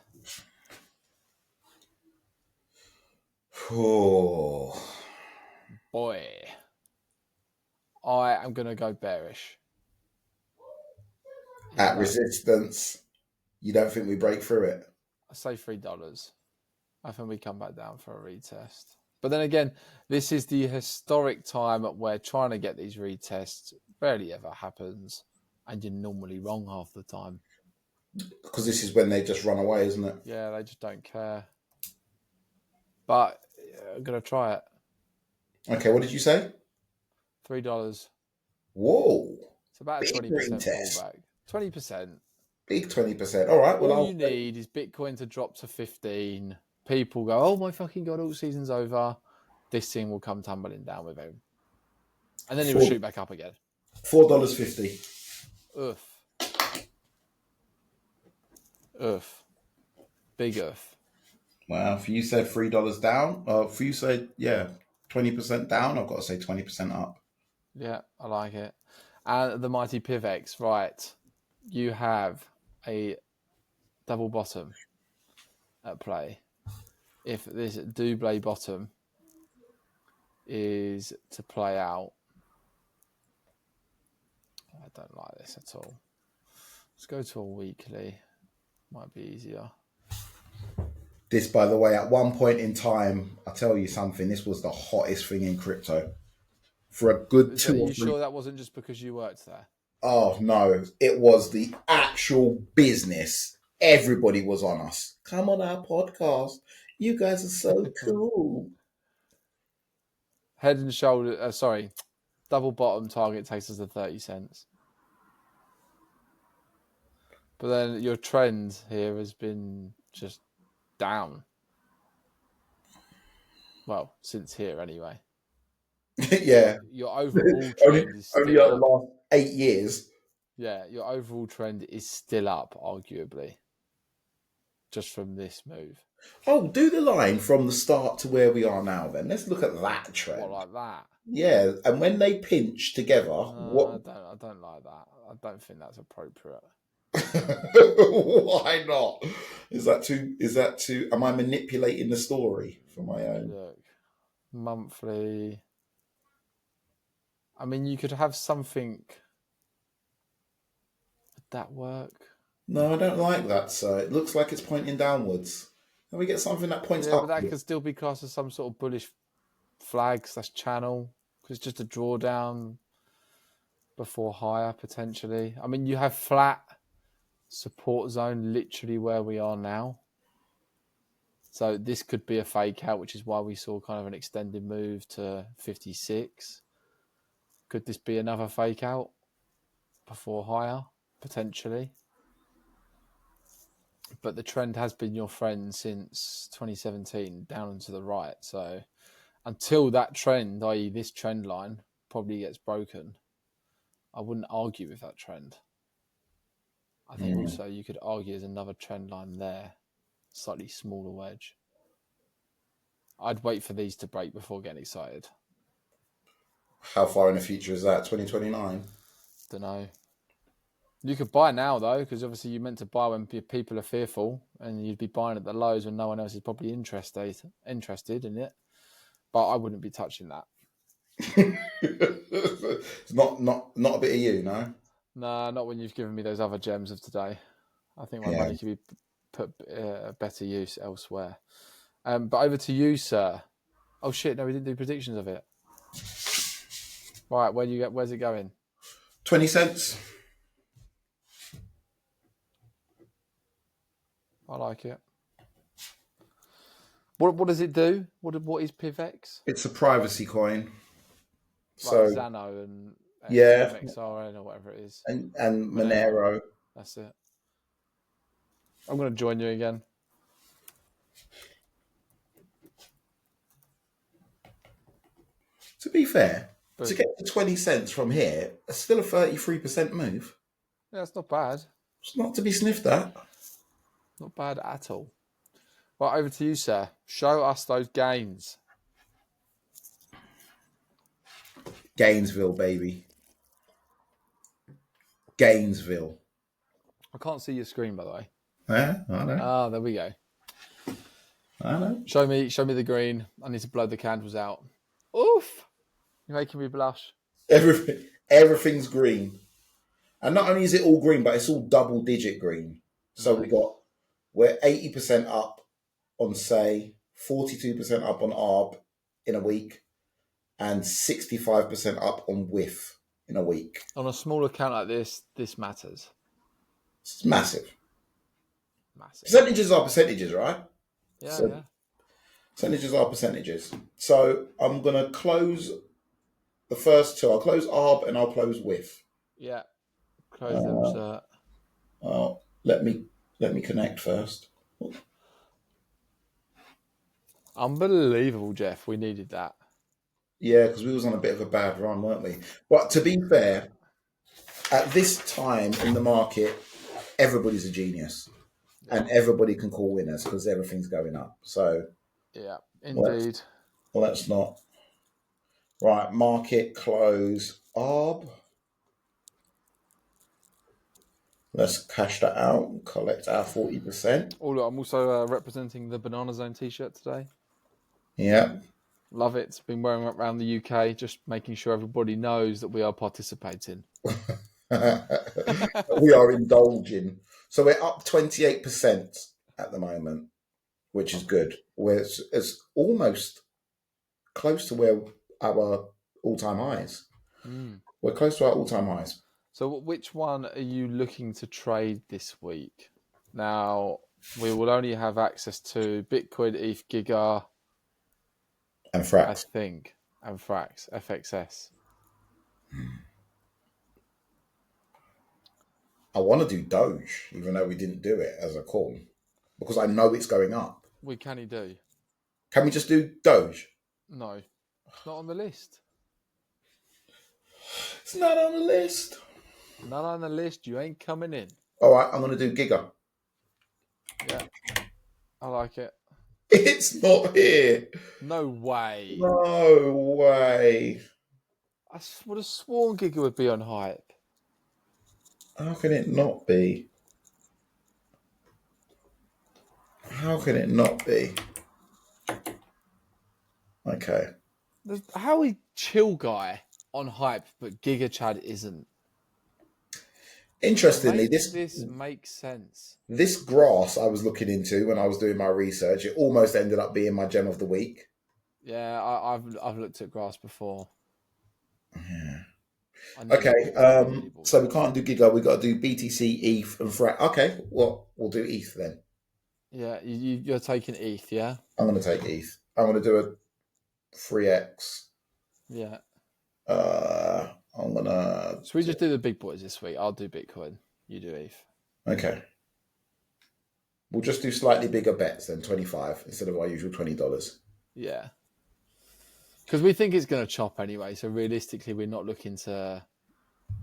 Oh. Boy. I am going to go bearish. At resistance, you don't think we break through it? I say $3. I think we come back down for a retest. But then again, this is the historic time where trying to get these retests rarely ever happens, and you're normally wrong half the time. Because this is when they just run away, isn't it? Yeah, they just don't care. But I'm going to try it. Okay, what did you say? $3. Whoa. It's about a 20% pullback. 20%. Big 20%. All right. Well, all you need is Bitcoin to drop to 15. People go, oh my fucking God, all season's over. This thing will come tumbling down with him. And then it will shoot back up again. $4.50. Oof. Oof. Big oof. Wow. If you said $3 down, if you said, 20% down, I've got to say 20% up. Yeah, I like it. And the mighty PivX, right. You have a double bottom at play. If this double bottom is to play out, I don't like this at all. Let's go to a weekly. Might be easier. This, by the way, at one point in time, I'll tell you something, this was the hottest thing in crypto. For a good 2 or 3... Are you sure that wasn't just because you worked there? Oh, no. It was the actual business. Everybody was on us. Come on our podcast. You guys are so cool. Head and shoulder, double bottom target takes us to 30 cents. But then your trend here has been just down. Well, since here anyway. Yeah. Your overall trend is still only up. the last 8 years. Yeah, your overall trend is still up, arguably. Just from this move. Oh, do the line from the start to where we are now then. Let's look at that trend. What, like that? Yeah, and when they pinch together, what? I don't like that. I don't think that's appropriate. Why not? Is that too am I manipulating the story for my own? Look, monthly. I mean, you could have something. Would that work? No, I don't like that, sir. It looks like it's pointing downwards. Can we get something that points up? up? But that could still be classed as some sort of bullish flag / channel, because it's just a drawdown before higher, potentially. I mean, you have flat support zone literally where we are now. So this could be a fake out, which is why we saw kind of an extended move to 56. Could this be another fake out before higher, potentially? But the trend has been your friend since 2017, down and to the right. So until that trend, i.e. this trend line, probably gets broken, I wouldn't argue with that trend. I think also you could argue there's another trend line there, slightly smaller wedge. I'd wait for these to break before getting excited. How far in the future is that? 2029? Don't know. You could buy now, though, because obviously you're meant to buy when people are fearful, and you'd be buying at the lows when no one else is probably interested in it. But I wouldn't be touching that. It's not a bit of you, no? Nah, not when you've given me those other gems of today. I think my money could be put better use elsewhere. But over to you, sir. Oh shit! No, we didn't do predictions of it. Right, where's it going? 20 cents. I like it. What does it do? What is PivX? It's a privacy coin. Like so Xano and MXRN or whatever it is. And Monero. That's it. I'm going to join you again. To be fair, to get to 20 cents from here, it's still a 33% move. Yeah, it's not bad. It's not to be sniffed at. Not bad at all. Right, over to you, sir. Show us those gains. Gainesville, baby. Gainesville. I can't see your screen, by the way. Yeah, I know. Ah, there we go. I know. Show me the green. I need to blow the candles out. Oof! You're making me blush. Everything's green. And not only is it all green, but it's all double-digit green. So Nice. we're 80% up on SAY, 42% up on ARB in a week, and 65% up on WIF in a week. On a small account like this matters. It's massive. Massive. Percentages are percentages, right? Yeah, So yeah. Percentages are percentages. So I'm going to close the first two. I'll close ARB and I'll close WIF. Yeah. Close them, sir. Let me connect first. Unbelievable, Jeff. We needed that. Yeah, because we was on a bit of a bad run, weren't we? But to be fair, at this time in the market, everybody's a genius. And everybody can call winners because everything's going up. So yeah, indeed. Let's not. Right, market close ARB. Let's cash that out and collect our 40%. Oh, look, I'm also representing the Banana Zone t-shirt today. Yeah. Love it. Been wearing it around the UK, just making sure everybody knows that we are participating. We are indulging. So we're up 28% at the moment, which is good. It's almost close to where our all-time highs. We're close to our all-time highs. So which one are you looking to trade this week? Now, we will only have access to Bitcoin, ETH, GIGA, and Frax. I think, and Frax, FXS. I want to do DOGE, even though we didn't do it as a call, because I know it's going up. We can do. Can we just do DOGE? No, it's not on the list. It's not on the list. Not on the list. You ain't coming in. All right, I'm going to do GIGA. Yeah, I like it. It's not here. No way. No way. I would have sworn GIGA would be on hype. How can it not be? How can it not be? Okay. How is Chill Guy on hype, but Giga Chad isn't? Interestingly, this makes sense. This grass I was looking into when I was doing my research, it almost ended up being my gem of the week. Yeah, I've looked at grass before. Yeah. Okay, so we can't do GIGA. We got to do BTC, ETH, and Frax. Okay, well, we'll do ETH then. Yeah, you're taking ETH, yeah? I'm going to take ETH. I'm going to do a 3x. Yeah. I'm going to... So we just do the big boys this week. I'll do Bitcoin. You do ETH. Okay. We'll just do slightly bigger bets than 25 instead of our usual $20. Yeah. Because we think it's going to chop anyway. So realistically, we're not looking to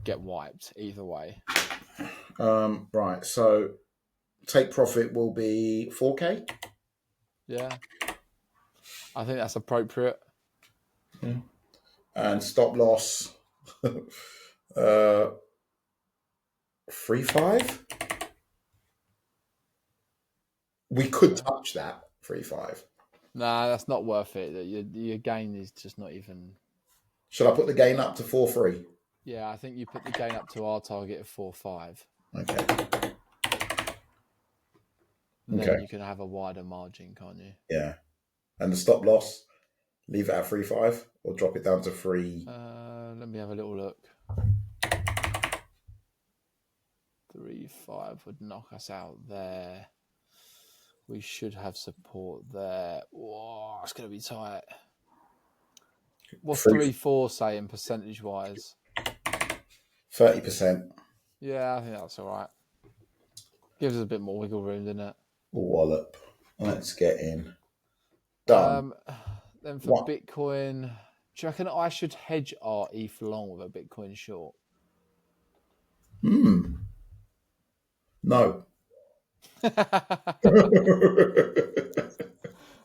get wiped either way. Right. So take profit will be 4K. Yeah. I think that's appropriate. Yeah. And stop loss 3.5. We could touch that 3.5. Nah, that's not worth it. Your gain is just not even. Should I put the gain up to 4.3? Yeah, I think you put the gain up to our target of 4.5. Okay. Then you can have a wider margin, can't you? Yeah. And the stop loss, leave it at 3.5 or drop it down to 3. Let me have a little look. 3.5 would knock us out there. We should have support there. Whoa, it's going to be tight. What's 3.4 saying percentage wise? 30%. Yeah, I think that's all right. Gives us a bit more wiggle room, doesn't it? Wallop. Let's get in. Done. Then for Bitcoin, do you reckon I should hedge our ETH long with a Bitcoin short? No.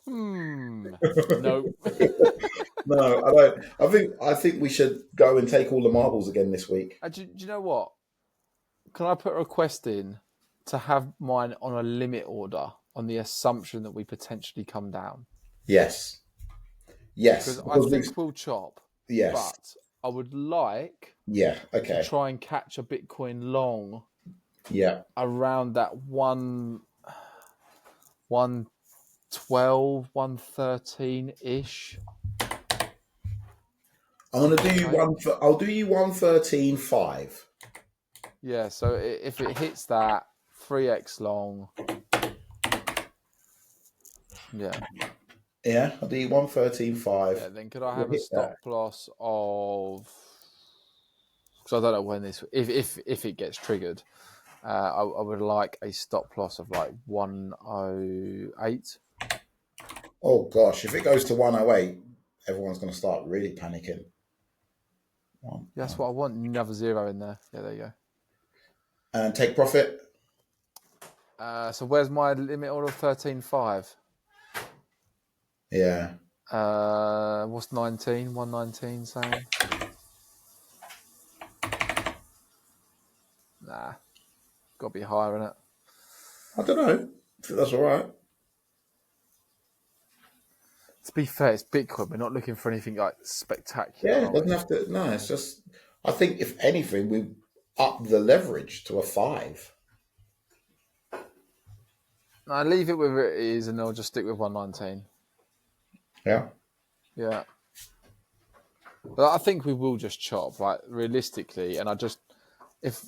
Nope. No, I don't. I think we should go and take all the marbles again this week. Do you know what? Can I put a request in to have mine on a limit order on the assumption that we potentially come down? Yes, yes, Because I because think we'll chop, yes, but I would like yeah, to okay, try and catch a Bitcoin long yeah. around that 112, 113 ish. I'm gonna do you Okay. one. I'll do you 113.5. Yeah. So if it hits that 3x long, yeah. Yeah, I'll do you 113.5. Yeah, then could I We'll have a hit that. stop loss of? Because I don't know when this, if it gets triggered, I would like a stop loss of like 108. Oh gosh, if it goes to 108, everyone's gonna start really panicking. That's what I want. Another zero in there. Yeah, there you And take profit. go. So where's my limit order of 13.5? Yeah. What's 19? 119 saying? Nah, got to be higher in it. I don't know. I think that's all right. To be fair, it's Bitcoin. We're not looking for anything like spectacular, Yeah, it are doesn't we? have to. No, it's just. I think if anything, we up the leverage to a 5. No, leave it where it is, and I'll just stick with 119. Yeah. Yeah. But I think we will just chop, like realistically, and if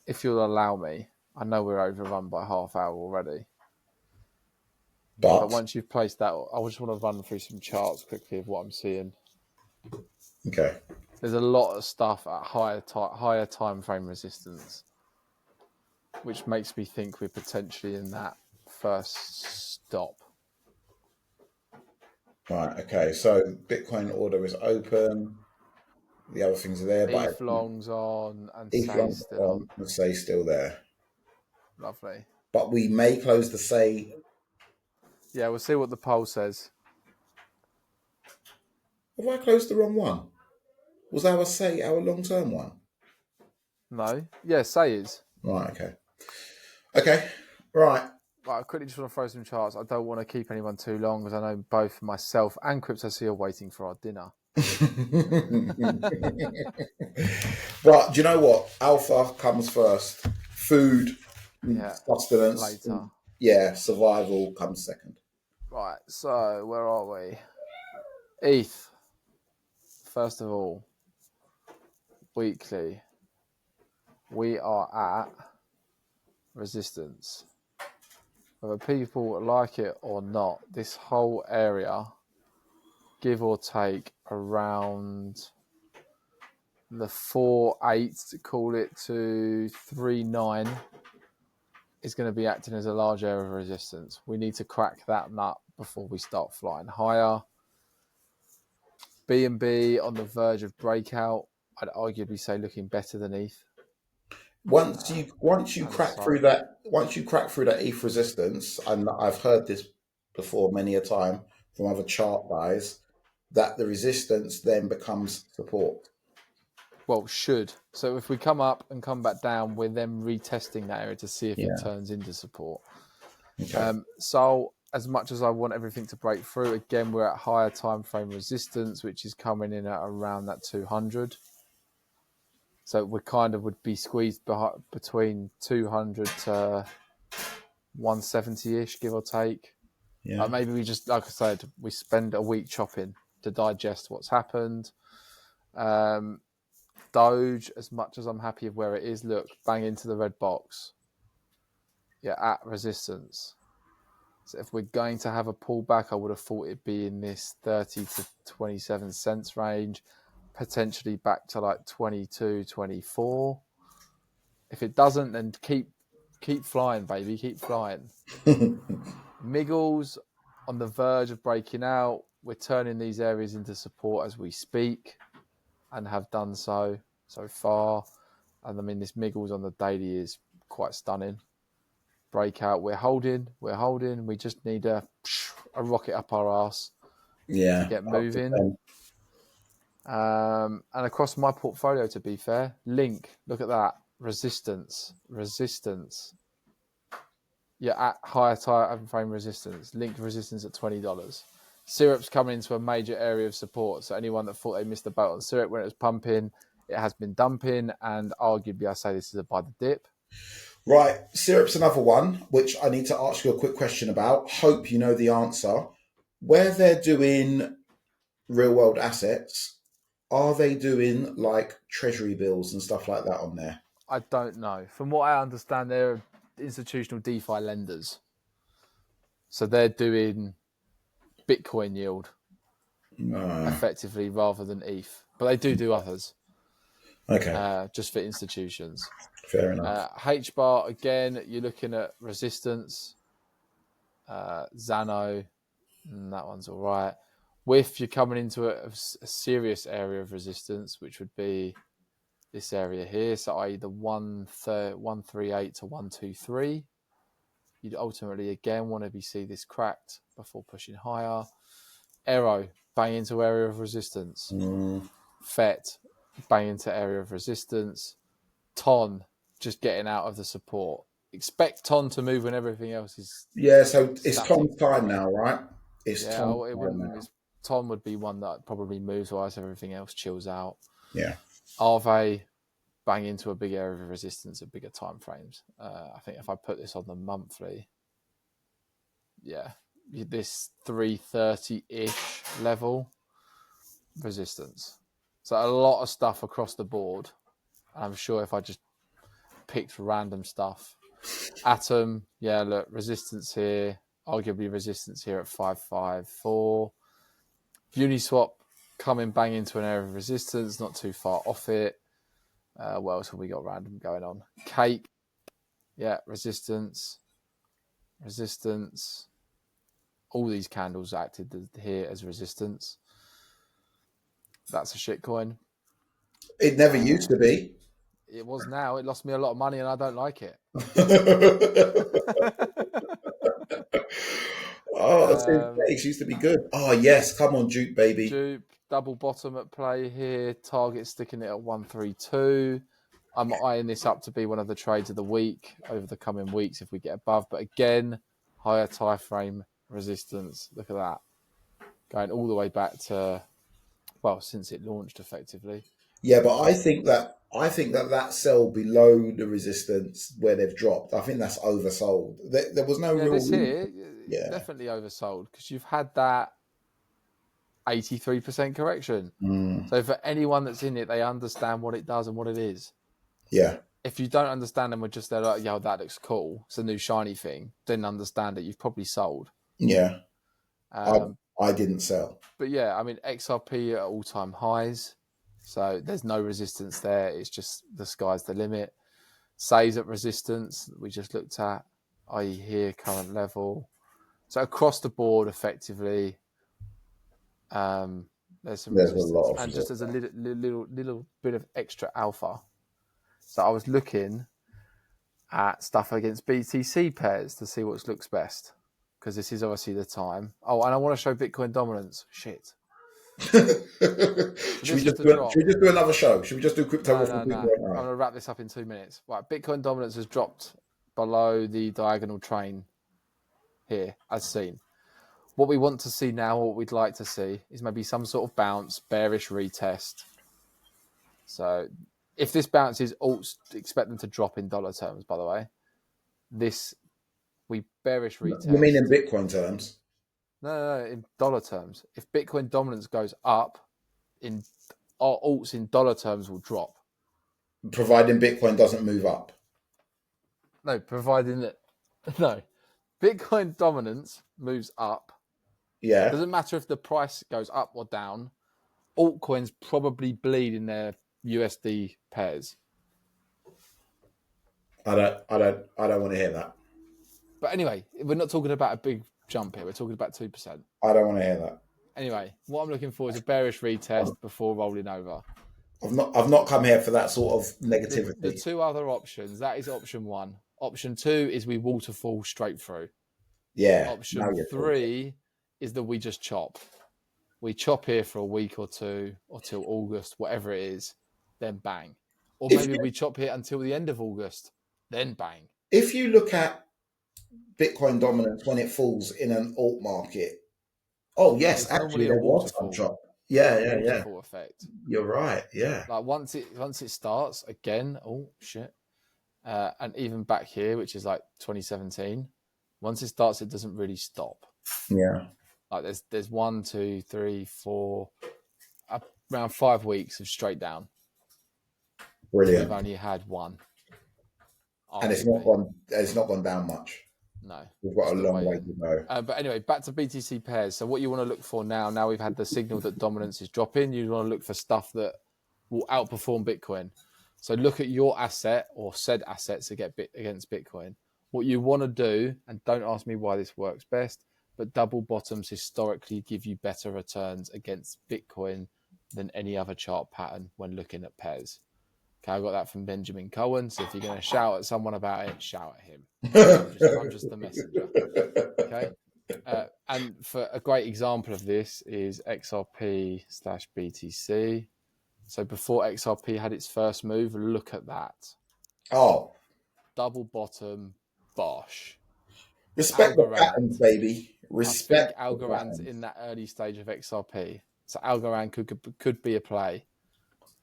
if you'll allow me, I know we're overrun by half hour already. But But once you've placed that, I just want to run through some charts quickly of what I'm seeing. okay. There's a lot of stuff at higher time frame resistance, which makes me think we're potentially in that first stop. Right. Okay. So Bitcoin order is open. The other things are there, but ETH longs on and ETH SAY's long still on, on. let's say, still there. Lovely. But we may close the say. Yeah, we'll see what the poll says. Have I closed the wrong one? Was our say our long term one? No? Yeah, Say is. Right. Okay. Okay. Right. Right, I quickly just want to throw some charts. I don't want to keep anyone too long because I know both myself and Crypto C are waiting for our dinner. But do you know what? Alpha comes first. Food, Yeah, sustenance, later. yeah, survival comes second. Right, so where are we? ETH, first of all, weekly. We are at resistance. Whether people like it or not, this whole area, give or take around the 4.8 to call it to 3.9, is going to be acting as a large area of resistance. We need to crack that nut before we start flying higher. B&B on the verge of breakout. I'd arguably say looking better than ETH. Once you And crack so, through that ETH resistance, and I've heard this before many a time from other chart guys, that the resistance then becomes support. well, should. So if we come up and come back down, we're then retesting that area to see if it Yeah. turns into support. Okay. So as much as I want everything to break through, again, we're at higher time frame resistance, which is coming in at around that 200. So we kind of would be squeezed between 200 to 170-ish, give or take. Yeah. Maybe we just, like I said, we spend a week chopping to digest what's happened. DOGE, as much as I'm happy with where it is, look, bang into the red box. Yeah, at resistance. So if we're going to have a pullback, I would have thought it'd be in this 30 to 27 cents range, potentially back to like 22, 24. If it doesn't, then keep flying, baby, keep flying. Miggles on the verge of breaking out. We're turning these areas into support as we speak and have done so far. And I mean, this Miggles on the daily is quite stunning. breakout. We're holding. We just need a rocket up our arse to get moving. And across my portfolio, to be fair, Link, look at that. Resistance. You're at higher time frame resistance. Link resistance at $20. Syrup's coming into a major area of support. So anyone that thought they missed the boat on Syrup when it was pumping, it has been dumping. And arguably, I say this is a buy the dip. Right. Syrup's another one, which I need to ask you a quick question about. Hope you know the answer. Where they're doing real world assets, are they doing like treasury bills and stuff like that on there? I don't know. From what I understand, they're institutional DeFi lenders. So they're doing Bitcoin yield effectively rather than ETH. But they do others. Okay. Just for institutions. Fair enough. H-bar, again, you're looking at resistance. Xano, that one's all right. WIF, you're coming into a serious area of resistance, which would be this area here. So i.e. the 138 to 123. You'd ultimately, again, want to see this cracked before pushing higher. Arrow, bang into area of resistance. FET, bang into area of resistance. TON, just getting out of the support. Expect TON to move when everything else is... Yeah, so it's Tom's time now, right? TON would be one that probably moves whilst everything else chills out. Yeah. Arve, bang into a big area of resistance at bigger time frames. I think if I put this on the monthly, this 330-ish level resistance. So a lot of stuff across the board. I'm sure if I just picked random stuff. Atom, look, resistance here, arguably resistance here at 554. Uniswap coming bang into an area of resistance, not too far off it. What else have we got random going on? Cake, resistance. All these candles acted here as resistance. That's a shitcoin. It never used to be. It was now. It lost me a lot of money and I don't like it. It used to be good. Oh, yes. Come on, Duke, baby. Dupe, double bottom at play here. Target sticking it at 132. I'm eyeing this up to be one of the trades of the week over the coming weeks if we get above. But again, higher time frame resistance. Look at that. Going all the way back to, since it launched effectively. Yeah, but I think that sell below the resistance where they've dropped, I think that's oversold. There was no real... This here, definitely oversold because you've had that 83% correction. So for anyone that's in it, they understand what it does and what it is. Yeah. If you don't understand and we're just there like, that looks cool, it's a new shiny thing, didn't understand it, you've probably sold. Yeah. I didn't sell. But XRP at all-time highs. So there's no resistance there. It's just the sky's the limit. Say's at resistance we just looked at, i.e. here, current level. So across the board, effectively, there's some resistance. And just as a little bit of extra alpha. So I was looking at stuff against BTC pairs to see what looks best. Because this is obviously the time. Oh, and I want to show Bitcoin dominance. Shit. Should we just do another show? Should we just do crypto? No. I'm going to wrap this up in 2 minutes. Right, Bitcoin dominance has dropped below the diagonal train here, as seen. What we want to see now, what we'd like to see, is maybe some sort of bounce, bearish retest. So if this bounces, alts expect them to drop in dollar terms, by the way. We bearish retest. You mean in Bitcoin terms? No, in dollar terms. If Bitcoin dominance goes up, our alts in dollar terms will drop. Providing Bitcoin doesn't move up. No, Bitcoin dominance moves up. Yeah. Doesn't matter if the price goes up or down. Altcoins probably bleed in their USD pairs. I don't want to hear that. But anyway, we're not talking about a big jump here. We're talking about 2%. I don't want to hear that. Anyway, what I'm looking for is a bearish retest before rolling over. I've not come here for that sort of negativity. The two other options, that is option one. Option 2 is we waterfall straight through. Yeah. Option 3 is that we just chop. We chop here for a week or two, or till August, whatever it is, then bang. Or maybe we chop here until the end of August, then bang. If you look at Bitcoin dominance when it falls in an alt market, oh yes, It's actually normally a there was some waterfall. chop. Yeah. Waterfall effect. You're right. Yeah. Like once it starts again, oh shit. And even back here, which is like 2017, once it starts, it doesn't really stop. Yeah. Like there's 1, 2, 3, 4, around 5 weeks of straight down. Brilliant. We've only had one. And it's not gone down much. No. We've got a long way to go. But anyway, back to BTC pairs. So what you want to look for now we've had the signal that dominance is dropping, you want to look for stuff that will outperform Bitcoin. So look at your asset or said assets against Bitcoin. What you want to do, and don't ask me why this works best, but double bottoms historically give you better returns against Bitcoin than any other chart pattern when looking at pairs. Okay, I got that from Benjamin Cohen. So if you're going to shout at someone about it, shout at him. I'm just the messenger. Okay. And for a great example of this is XRP/BTC. So before XRP had its first move, look at that. Oh. Double bottom, bosh. Respect the patterns, baby. Respect. I think Algorand's in that early stage of XRP. So Algorand could be a play.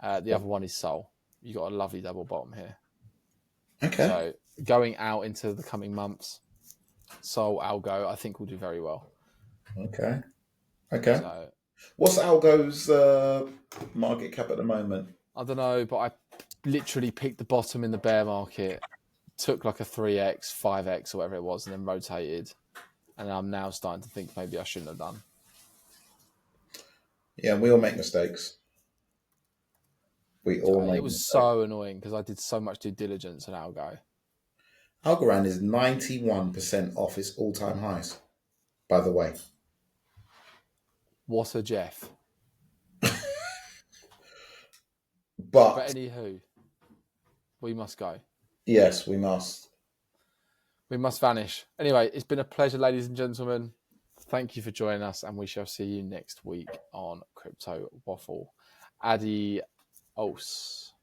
The other one is Sol. You got a lovely double bottom here. Okay. So going out into the coming months, Sol, Algo, I think will do very well. Okay. So, what's Algo's market cap at the moment? I don't know, but I literally picked the bottom in the bear market, took like a 3x, 5x, or whatever it was, and then rotated. And I'm now starting to think maybe I shouldn't have done. Yeah, we all make mistakes. It was so annoying because I did so much due diligence on Algo. Algorand is 91% off its all-time highs, by the way. What a Jeff. But anywho, we must go. Yes, we must. We must vanish. Anyway, it's been a pleasure, ladies and gentlemen. Thank you for joining us, and we shall see you next week on Crypto Waffle. Adios.